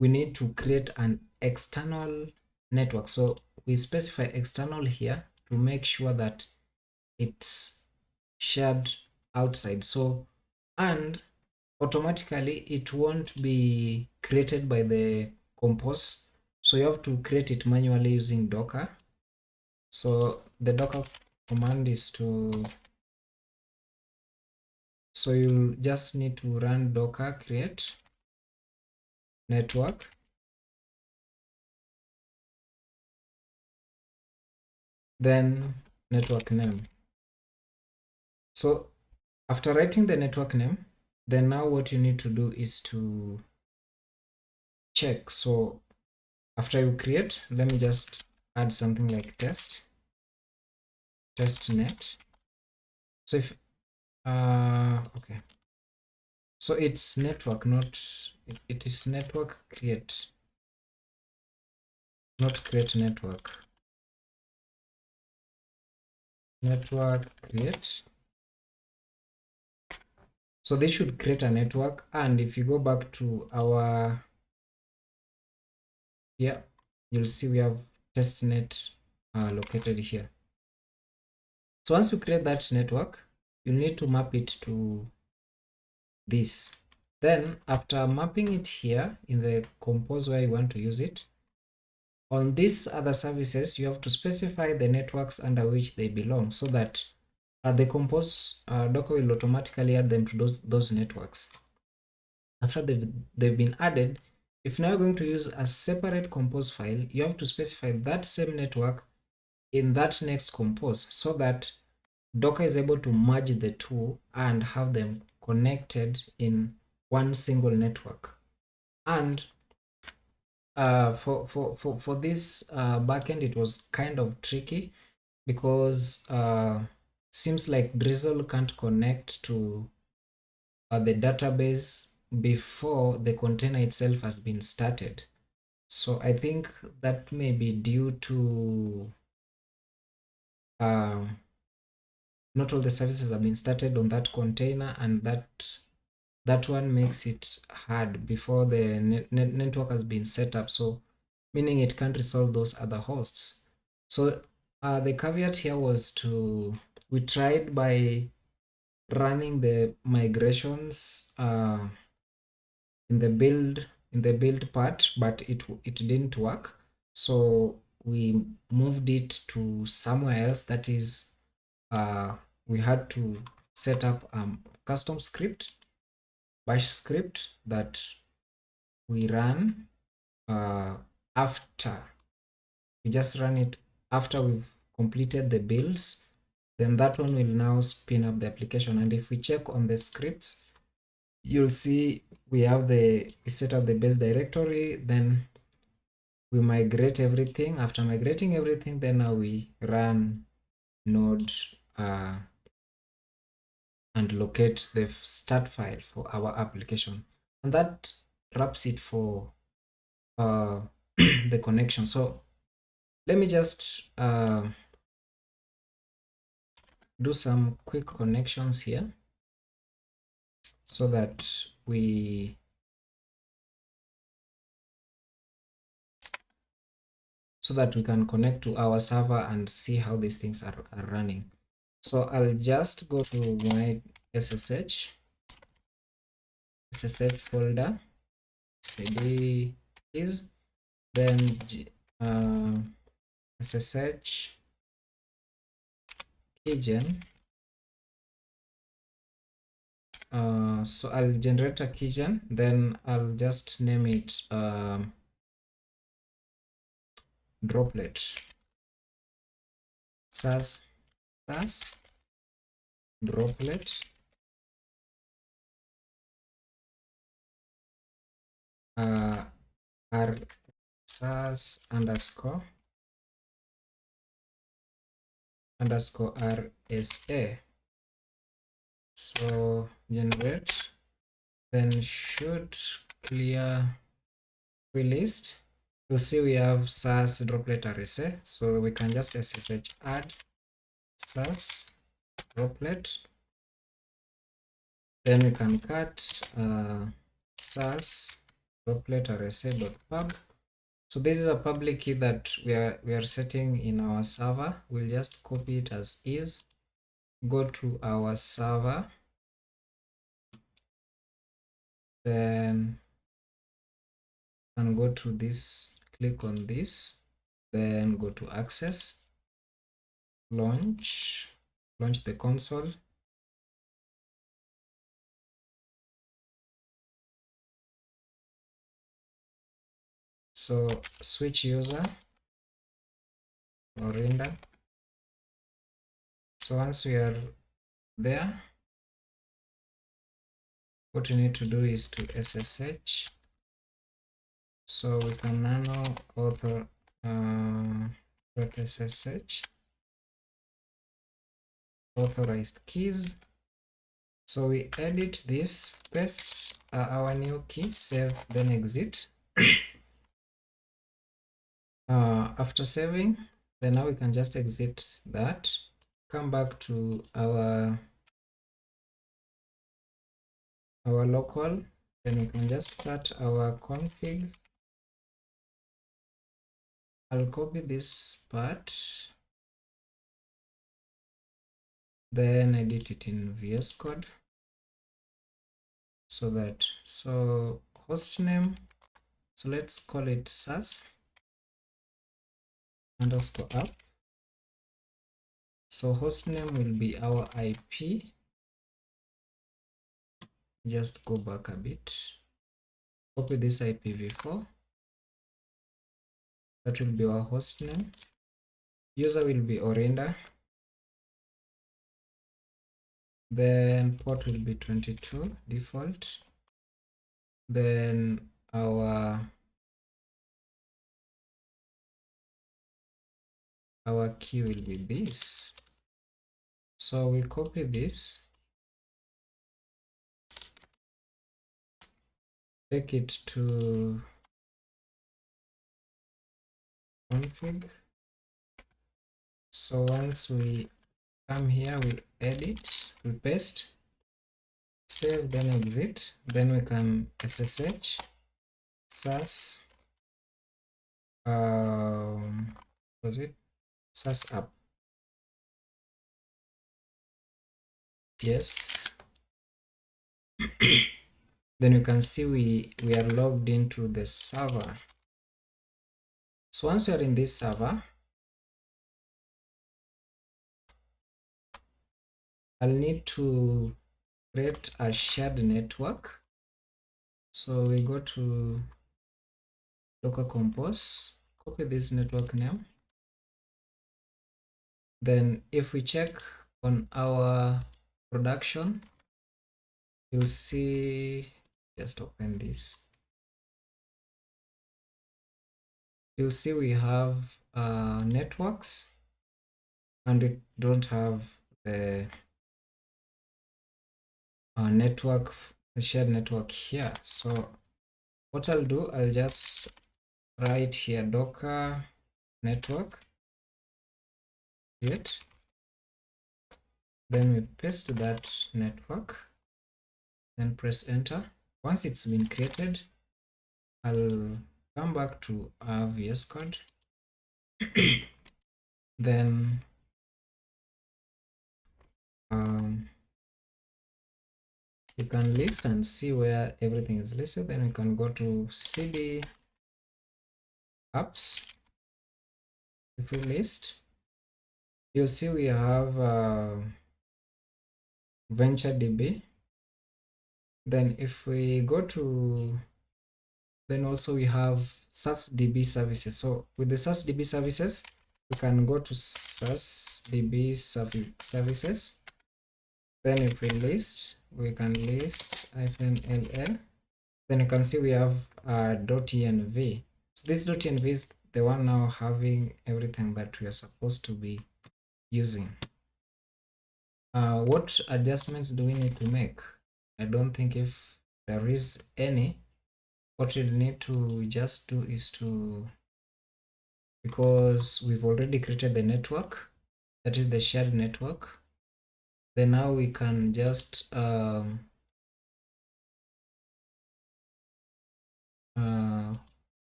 we need to create an external network. So we specify external here to make sure that it's shared outside. So, and automatically it won't be created by the compose. So you have to create it manually using Docker. So the Docker command is so you'll just need to run Docker create network, then network name. So after writing the network name, then now what you need to do is to check. So after you create, let me just add something like testnet. So if okay, so it's network, not it is network create, not create network create. So this should create a network, and if you go back to our here, you'll see we have testnet located here. So once you create that network, you need to map it to this. Then after mapping it here in the compose where you want to use it, on these other services, you have to specify the networks under which they belong so that the compose Docker will automatically add them to those networks. After they've been added, if now you're going to use a separate compose file, you have to specify that same network in that next compose so that Docker is able to merge the two and have them connected in one single network. And for this backend, it was kind of tricky because seems like Drizzle can't connect to the database before the container itself has been started. So I think that may be due to not all the services have been started on that container, and that one makes it hard before the network has been set up. So meaning it can't resolve those other hosts. So the caveat here was we tried by running the migrations in the build part, but it didn't work. So we moved it to somewhere else. That is, we had to set up custom script, bash script that we run after we just run it after we've completed the builds. Then that one will now spin up the application. And if we check on the scripts, you'll see we set up the base directory, then we migrate everything. After migrating everything, then now we run node and locate the start file for our application, and that wraps it for the connection. So let me just do some quick connections here so that we can connect to our server and see how these things are running. So I'll just go to my SSH folder, cd is, then SSH keygen. So I'll generate a keygen, then I'll just name it droplet SAS droplet r SAS underscore RSA. So generate, then should clear list. You'll see we have SAS droplet RSA, so we can just SSH add SAS droplet, then we can cut SAS droplet RSA.pub. So this is a public key that we are setting in our server. We'll just copy it as is, go to our server, then and go to this, click on this, then go to access, launch the console. So switch user or render. So once we are there, what we need to do is to SSH. So we can nano author .ssh authorized keys. So we edit this, paste our new key, save, then exit. After saving, then now we can just exit that, come back to our local, then we can just cut our config. I'll copy this part, then edit it in VS Code, so host name, so let's call it SAS underscore app. So host name will be our IP. Just go back a bit, copy this IPv4, that will be our host name. User will be Orinda, then port will be 22 default, then our key will be this. So we copy this, take it to config. So once we come here, we edit, we paste, save, then exit, then we can SSH SAS was it SAS app, yes. Then you can see we are logged into the server. So once you are in this server, I'll need to create a shared network. So we go to Docker compose, copy this network name. Then if we check on our production, you'll see, just open this. You'll see we have networks. and we don't have the network, the shared network here. So what I'll do, I'll just write here docker network create, then we paste that network, then press enter. Once it's been created, I'll come back to our VS Code, then you can list and see where everything is listed. Then we can go to cd apps. If we list, you'll see we have VentureDB. Then if we go to, then also we have SaaSDB services. So with the SaaSDB services, we can go to SaaSDB services. Then if we list, we can list -ll. Then you can see we have .env. So this .env is the one now having everything that we are supposed to be using. What adjustments do we need to make? I don't think if there is any. What we need to just do is to, because we've already created the network, that is the shared network, then now we can just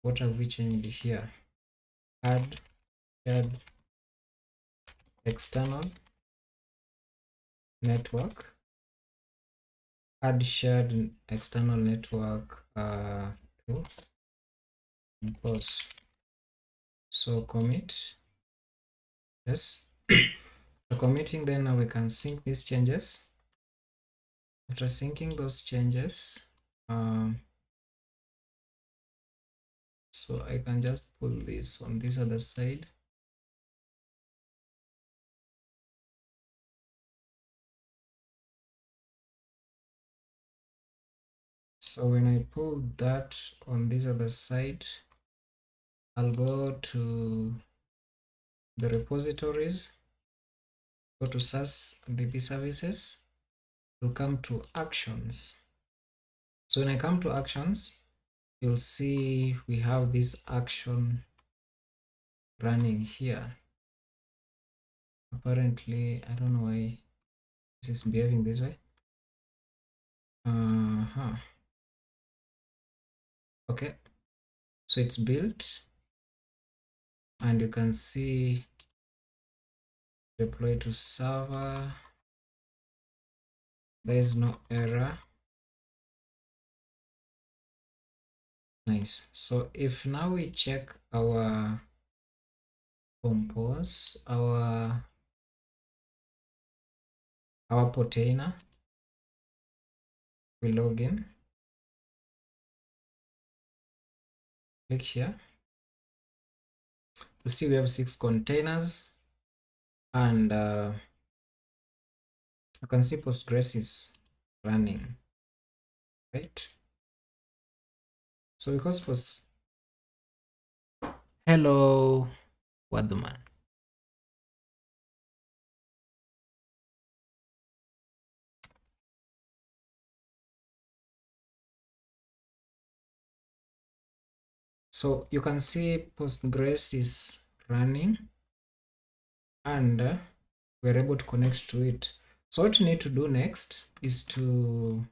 what have we changed here? Add shared external network, add shared external network to boss. So commit, yes. So committing, then now we can sync these changes. After syncing those changes, so I can just pull this on this other side. So when I pull that on this other side, I'll go to the repositories, go to SaaSDB services, we'll come to actions. So when I come to actions, you'll see we have this action running here. Apparently, I don't know why this is behaving this way. Okay, so it's built, and you can see deploy to server. There is no error. Nice. So if now we check our compose, our portainer, we log in, click here, you see we have 6 containers, and you can see Postgres is running, right? So because hello, what the man? So you can see Postgres is running, and we're able to connect to it. So what you need to do next is to,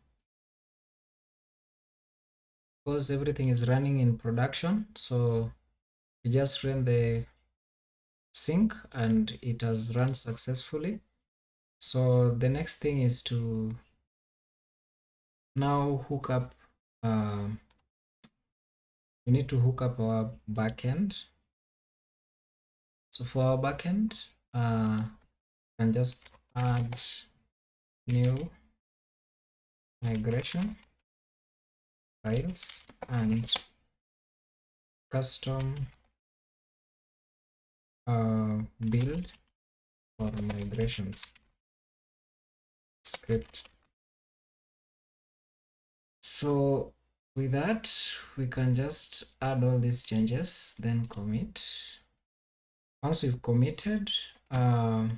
because everything is running in production, so we just ran the sync and it has run successfully. So the next thing is to now hook up, we need to hook up our backend. So for our backend, and just add new migration files and custom build for migrations script. So with that, we can just add all these changes, then commit. once we've committed, the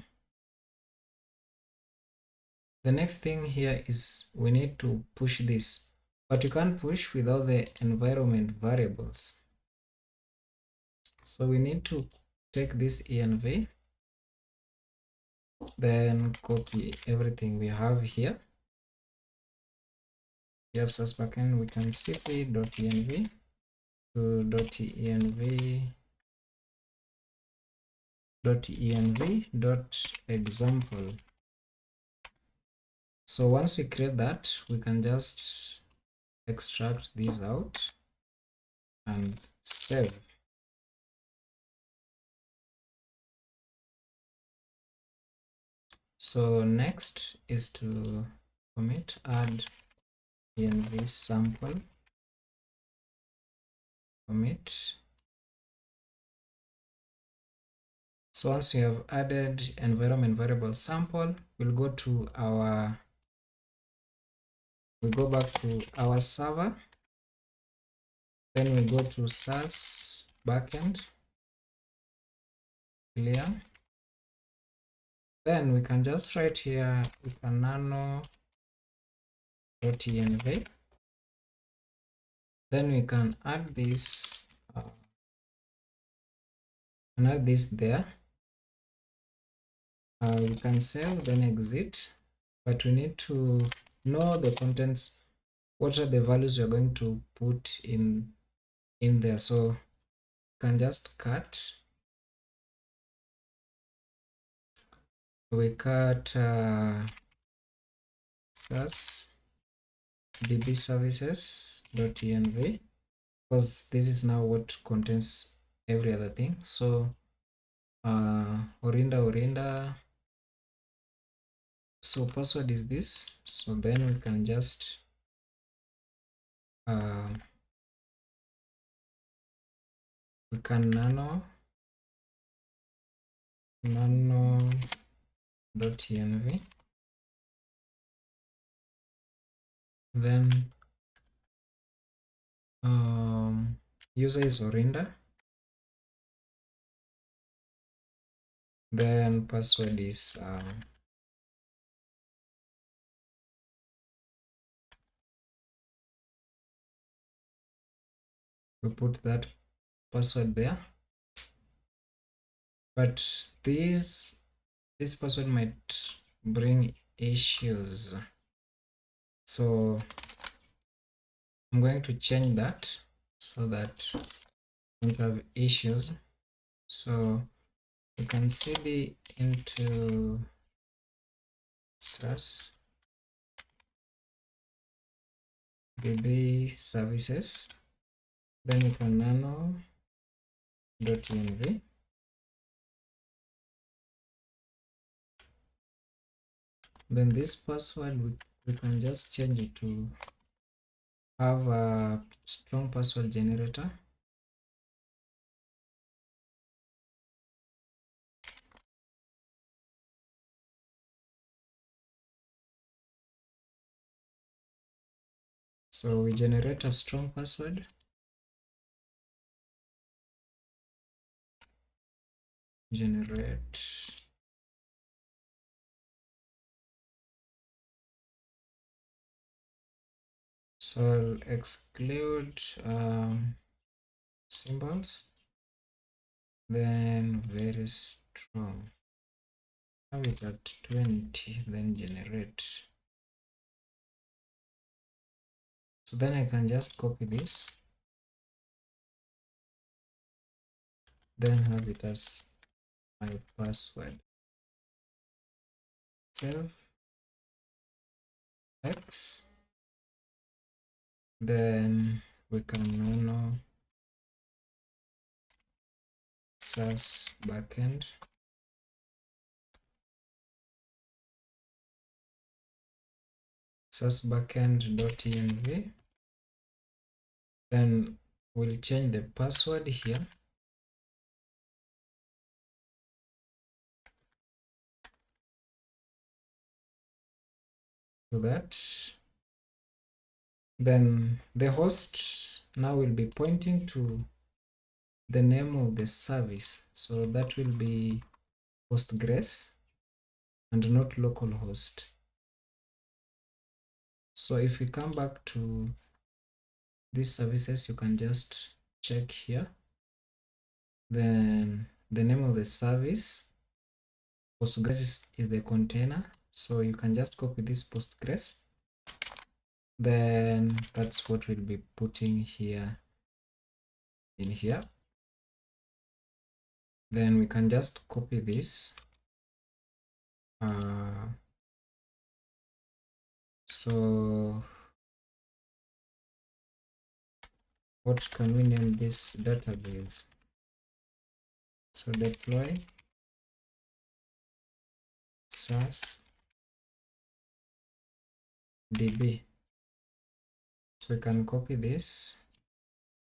next thing here is we need to push this, but you can't push without the environment variables. So we need to take this env, then copy everything we have here. We have source backend, we can cp.env to .env.example. So once we create that, we can just extract these out and save. So next is to commit add env sample commit. So once we have added environment variable sample, we'll go to our, we go back to our server, then we go to SaaS backend, clear. Then we can just write here, we can nano.env. Then we can add this, there. We can save, then exit, but we need to know the contents. What are the values we're going to put in there? So you can just cut. We cut SaaS db services.env, because this is now what contains every other thing. So orinda, so password is this. So then we can just we can nano.env, then user is orinda, then password is we put that password there, but this password might bring issues, so I'm going to change that so that we don't have issues. So you can cd into SaaS db services, then you can nano.env, then this password we can just change it to have a strong password generator. So we generate a strong password. Generate. So I'll exclude symbols, then very strong. Have it at 20, then generate. So then I can just copy this, then have it as my password. Save X, then we can nano SaaS backend, SaaS backend.env, then we'll change the password here to that. Then the host now will be pointing to the name of the service. So that will be Postgres and not localhost. So if we come back to these services, you can just check here. Then the name of the service, Postgres is the container. So you can just copy this Postgres. Then that's what we'll be putting here in here. Then we can just copy this. So what can we name this database? So deploy SAS DB. So we can copy this,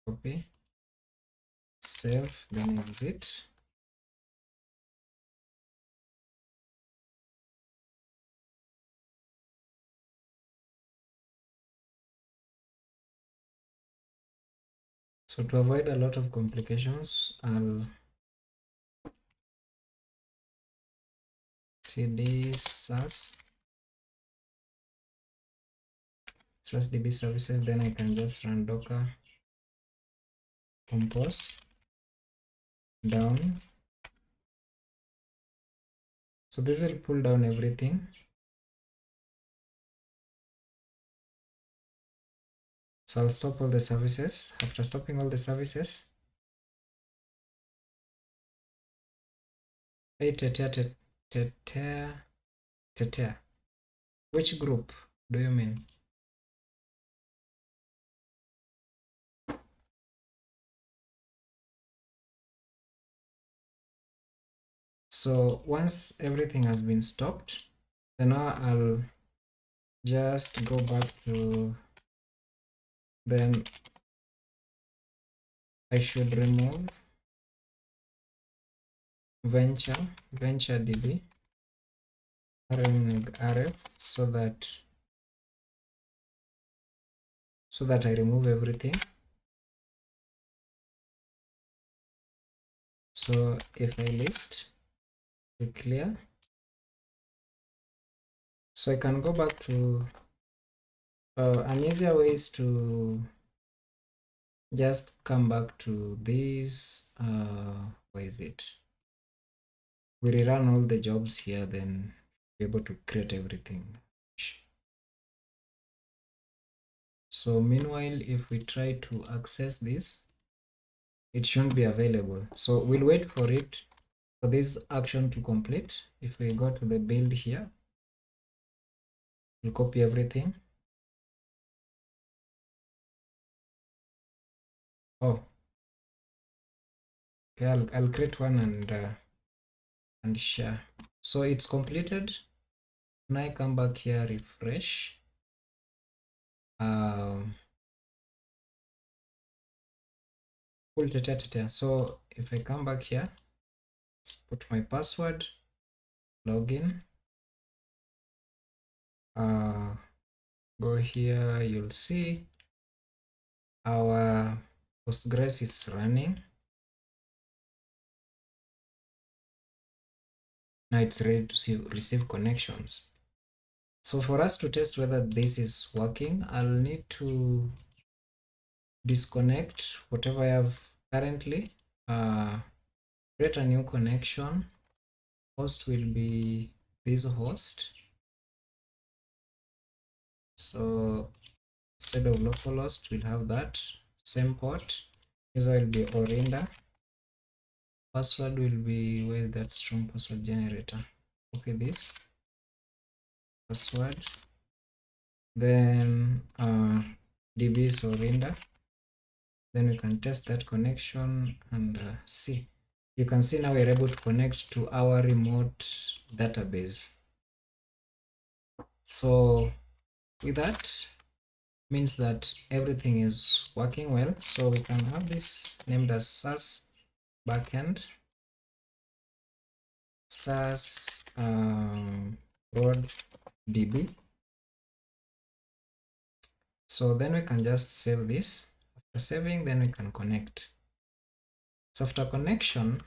copy, save, then exit. So to avoid a lot of complications, I'll cd SAS DB services, then I can just run docker compose down. So this will pull down everything. So I'll stop all the services. After stopping all the services, hey, tetea. Which group do you mean? So once everything has been stopped, then now I'll just go back to, then I should remove venture db rf so that I remove everything. So if I list, we clear. So I can go back to an easier way is to just come back to this. Where is it? We rerun all the jobs here, then be able to create everything. So meanwhile, if we try to access this, it shouldn't be available. So we'll wait for it, for this action to complete. If we go to the build here, we'll copy everything. Oh, okay, I'll create one and share. So it's completed. Now I come back here, refresh. So if I come back here, let's put my password, login. Go here, you'll see our Postgres is running. Now it's ready to receive connections. So for us to test whether this is working, I'll need to disconnect whatever I have currently, create a new connection. Host will be this host. So instead of localhost, we'll have that same port. User will be Orinda. Password will be, where is that strong password generator? Copy this password. Then db is Orinda. Then we can test that connection and see. You can see now we're able to connect to our remote database. So with that means that everything is working well. So we can have this named as SAS backend, SAS prod db. So then we can just save this. After saving, then we can connect. So after connection,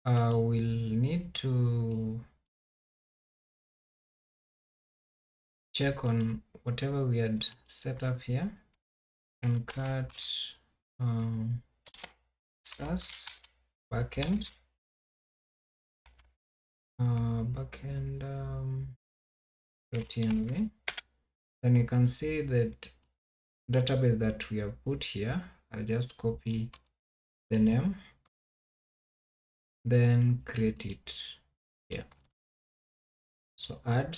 we'll need to check on whatever we had set up here and cut SAS backend .env. Then you can see that database that we have put here. I'll just copy the name, then create it here. So add.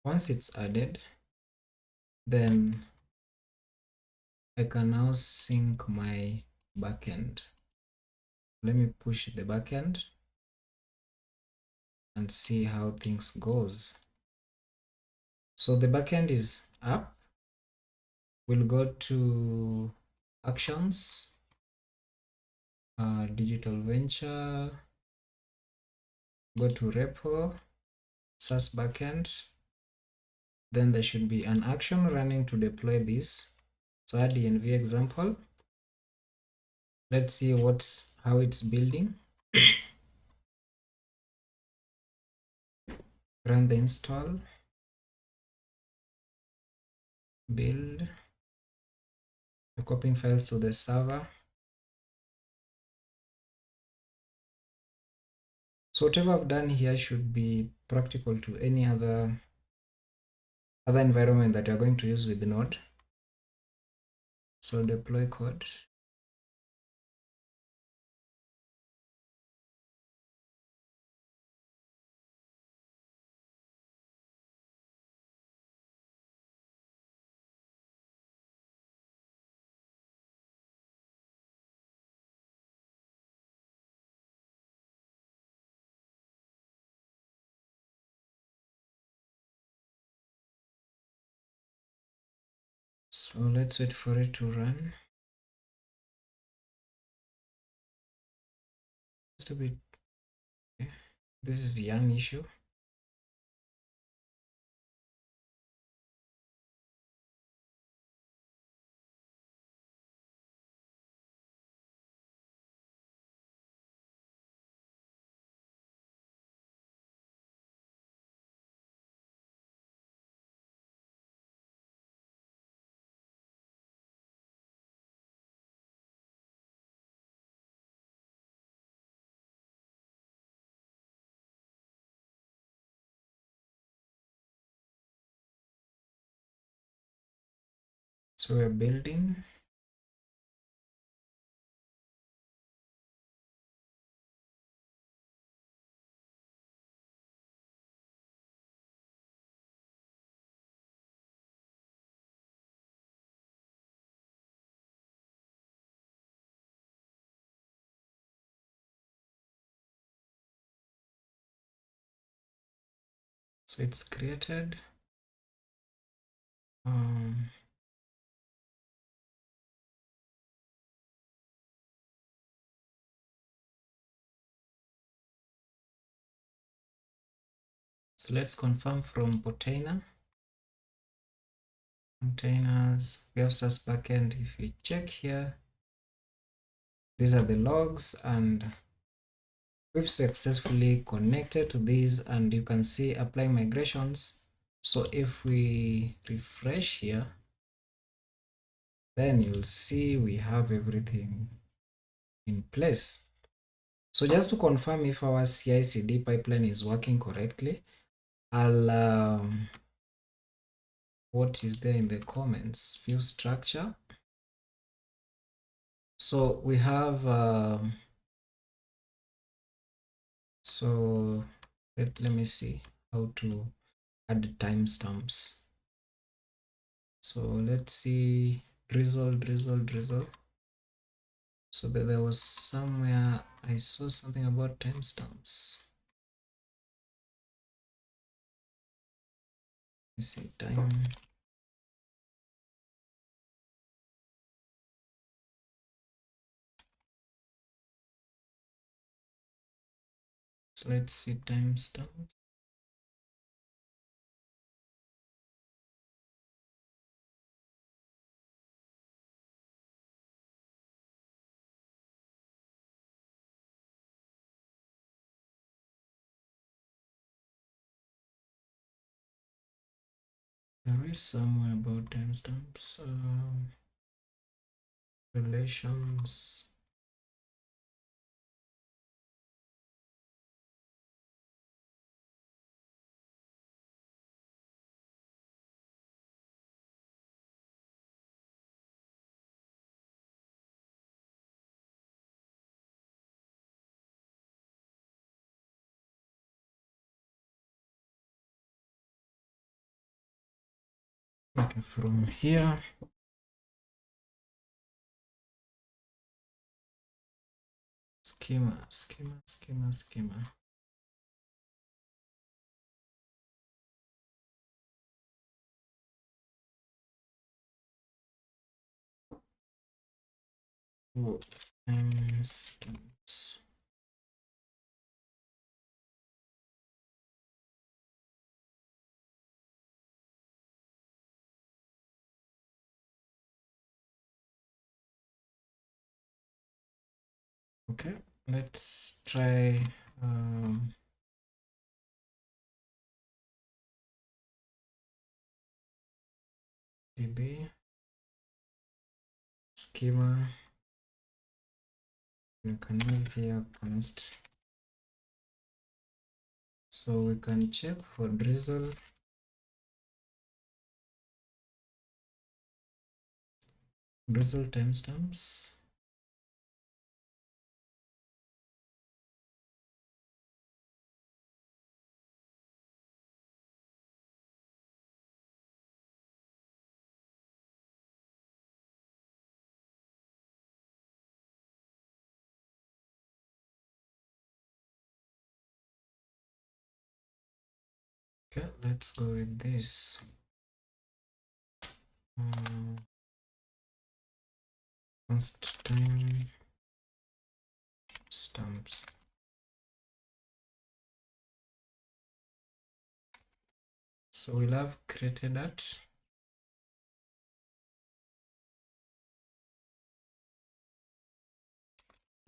Once it's added, then I can now sync my backend. Let me push the backend and see how things goes. So the backend is up. We'll go to actions, digital venture, go to repo, SAS backend. Then there should be an action running to deploy this. So add the env example. Let's see how it's building. Run the install, build, copying files to the server. So whatever I've done here should be practical to any other environment that you're going to use with Node. So deploy code. So let's wait for it to run. Just a bit. Okay. This is the yarn issue. So we're building. So it's created. So let's confirm from containers, SAS backend. If we check here, these are the logs, and we've successfully connected to these, and you can see applying migrations. So if we refresh here, then you'll see we have everything in place. So just to confirm if our CI/CD pipeline is working correctly, I'll what is there in the comments? View structure. So we have so let me see how to add timestamps. So let's see, drizzle. So there was somewhere I saw something about timestamps. Let's see, time. So let's see timestamp. There is somewhere about timestamps, relations. Okay, from here, schema. Oh, schemas. Okay, let's try db schema. You can have here const, so we can check for drizzle timestamps. Okay, let's go with this. Const time stamps. So we'll have created that.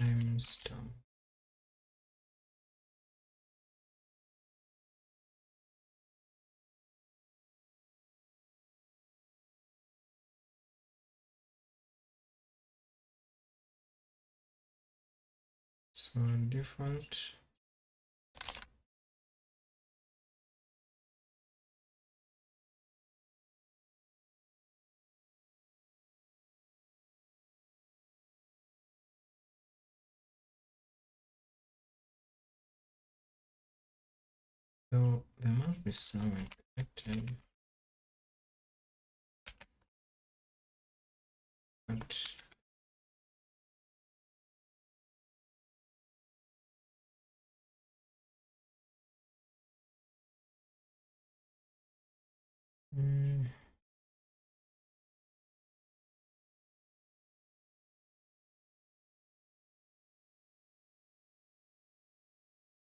Timestamp. So default. So there must be something connected. But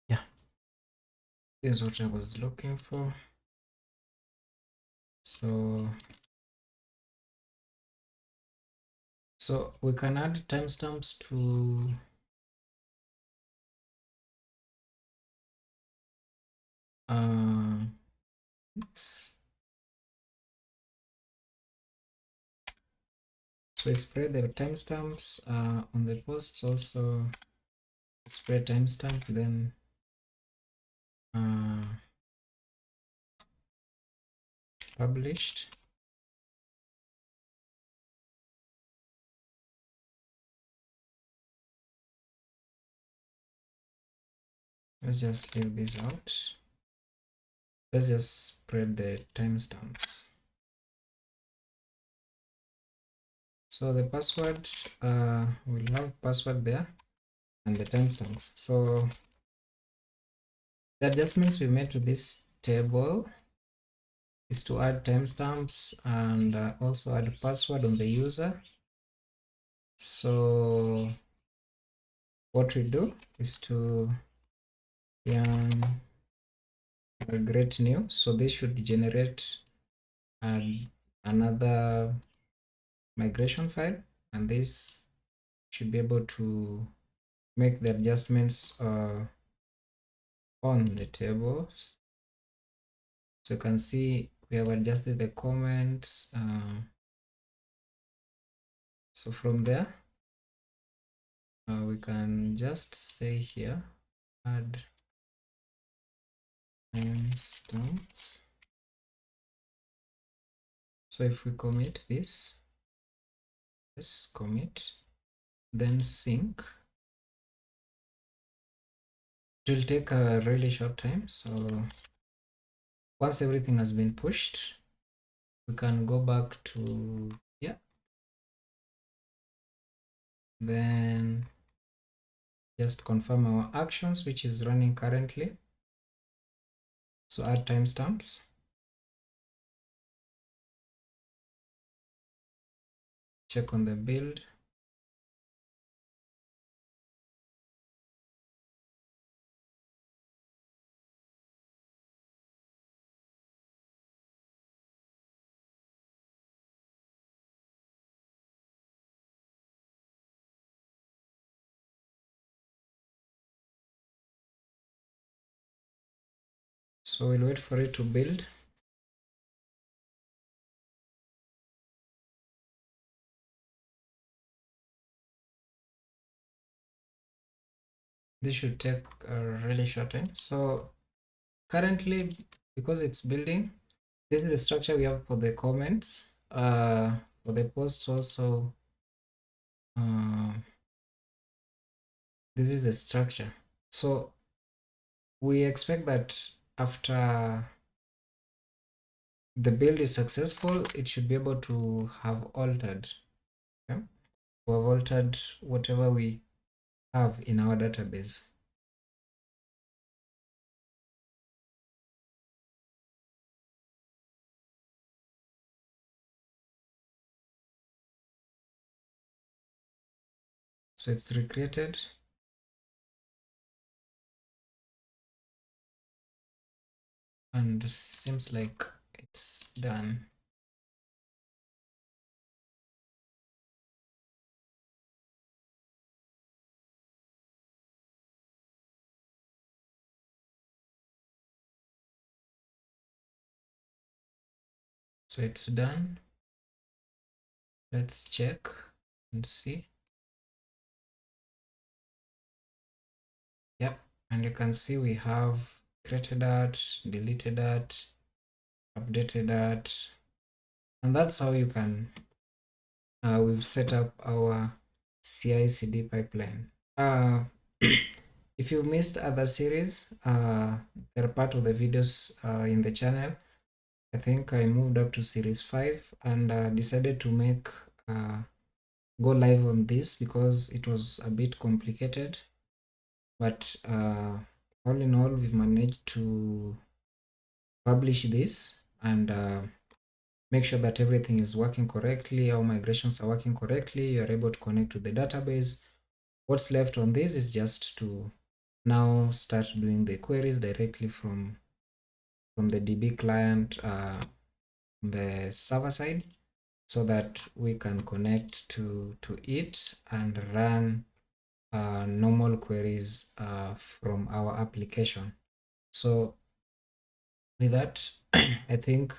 yeah, this is what I was looking for. So we can add timestamps to so we spread the timestamps on the posts, also spread timestamp, then published. Let's just leave this out. Let's just spread the timestamps. So the password, we'll have password there and the timestamps. So the adjustments we made to this table is to add timestamps and also add password on the user. So what we do is to create new. So this should generate another migration file, and this should be able to make the adjustments on the tables. So you can see we have adjusted the comments. So from there, we can just say here, add timestamps. So if we commit this, let's commit, then sync. It will take a really short time. So once everything has been pushed, we can go back to here. Then just confirm our actions, which is running currently. So add timestamps. Check on the build. So we'll wait for it to build. This should take a really short time. So currently, because it's building, this is the structure we have for the comments. For the posts also, this is the structure. So we expect that after the build is successful, it should be able to have altered. Okay? We have altered whatever we have in our database. So it's recreated. And seems like it's done. So it's done. Let's check and see. Yep, and you can see we have created that, deleted that, updated that, and that's how you can we've set up our CI/CD pipeline. If you missed other series, they're part of the videos in the channel. I think I moved up to series 5 and decided to make go live on this because it was a bit complicated, but all in all, we've managed to publish this and make sure that everything is working correctly, our migrations are working correctly, you're able to connect to the database. What's left on this is just to now start doing the queries directly from the DB client, the server side, so that we can connect to it and run normal queries from our application. So with that, I think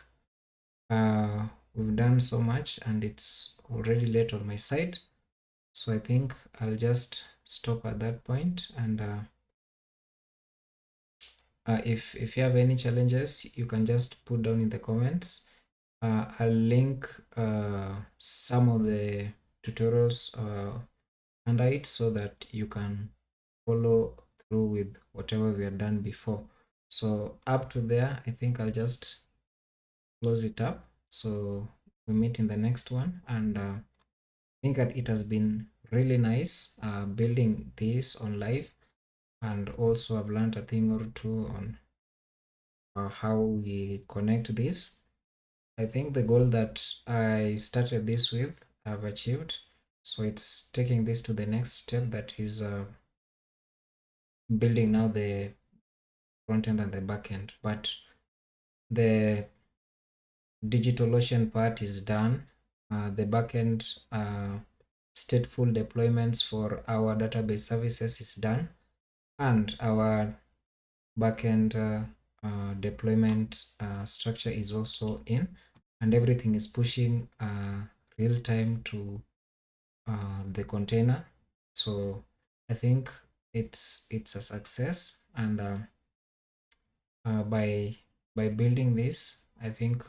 we've done so much and it's already late on my side. So I think I'll just stop at that point, and if you have any challenges, you can just put down in the comments. I'll link some of the tutorials under it so that you can follow through with whatever we have done before. So up to there, I think I'll just close it up. So we meet in the next one, and I think that it has been really nice building this on live, and also I've learned a thing or two on how we connect this. I think the goal that I started this with, I've achieved. So it's taking this to the next step, that is building now the front end and the back end. But the DigitalOcean part is done. The backend stateful deployments for our database services is done, and our backend deployment structure is also in, and everything is pushing real time to the container. So I think it's a success, and by building this, I think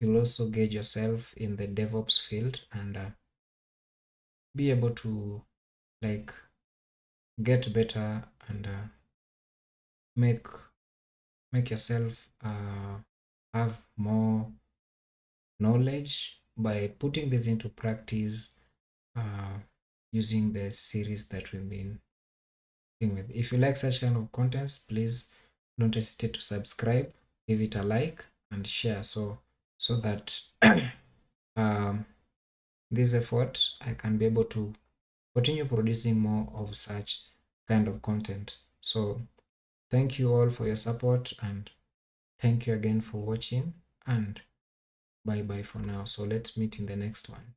you'll also gauge yourself in the DevOps field and be able to like get better and make yourself have more knowledge by putting this into practice using the series that we've been working with. If you like such kind of contents, please don't hesitate to subscribe, give it a like, and share, so that this effort I can be able to continue producing more of such kind of content. So thank you all for your support, and thank you again for watching, and bye bye for now. So let's meet in the next one.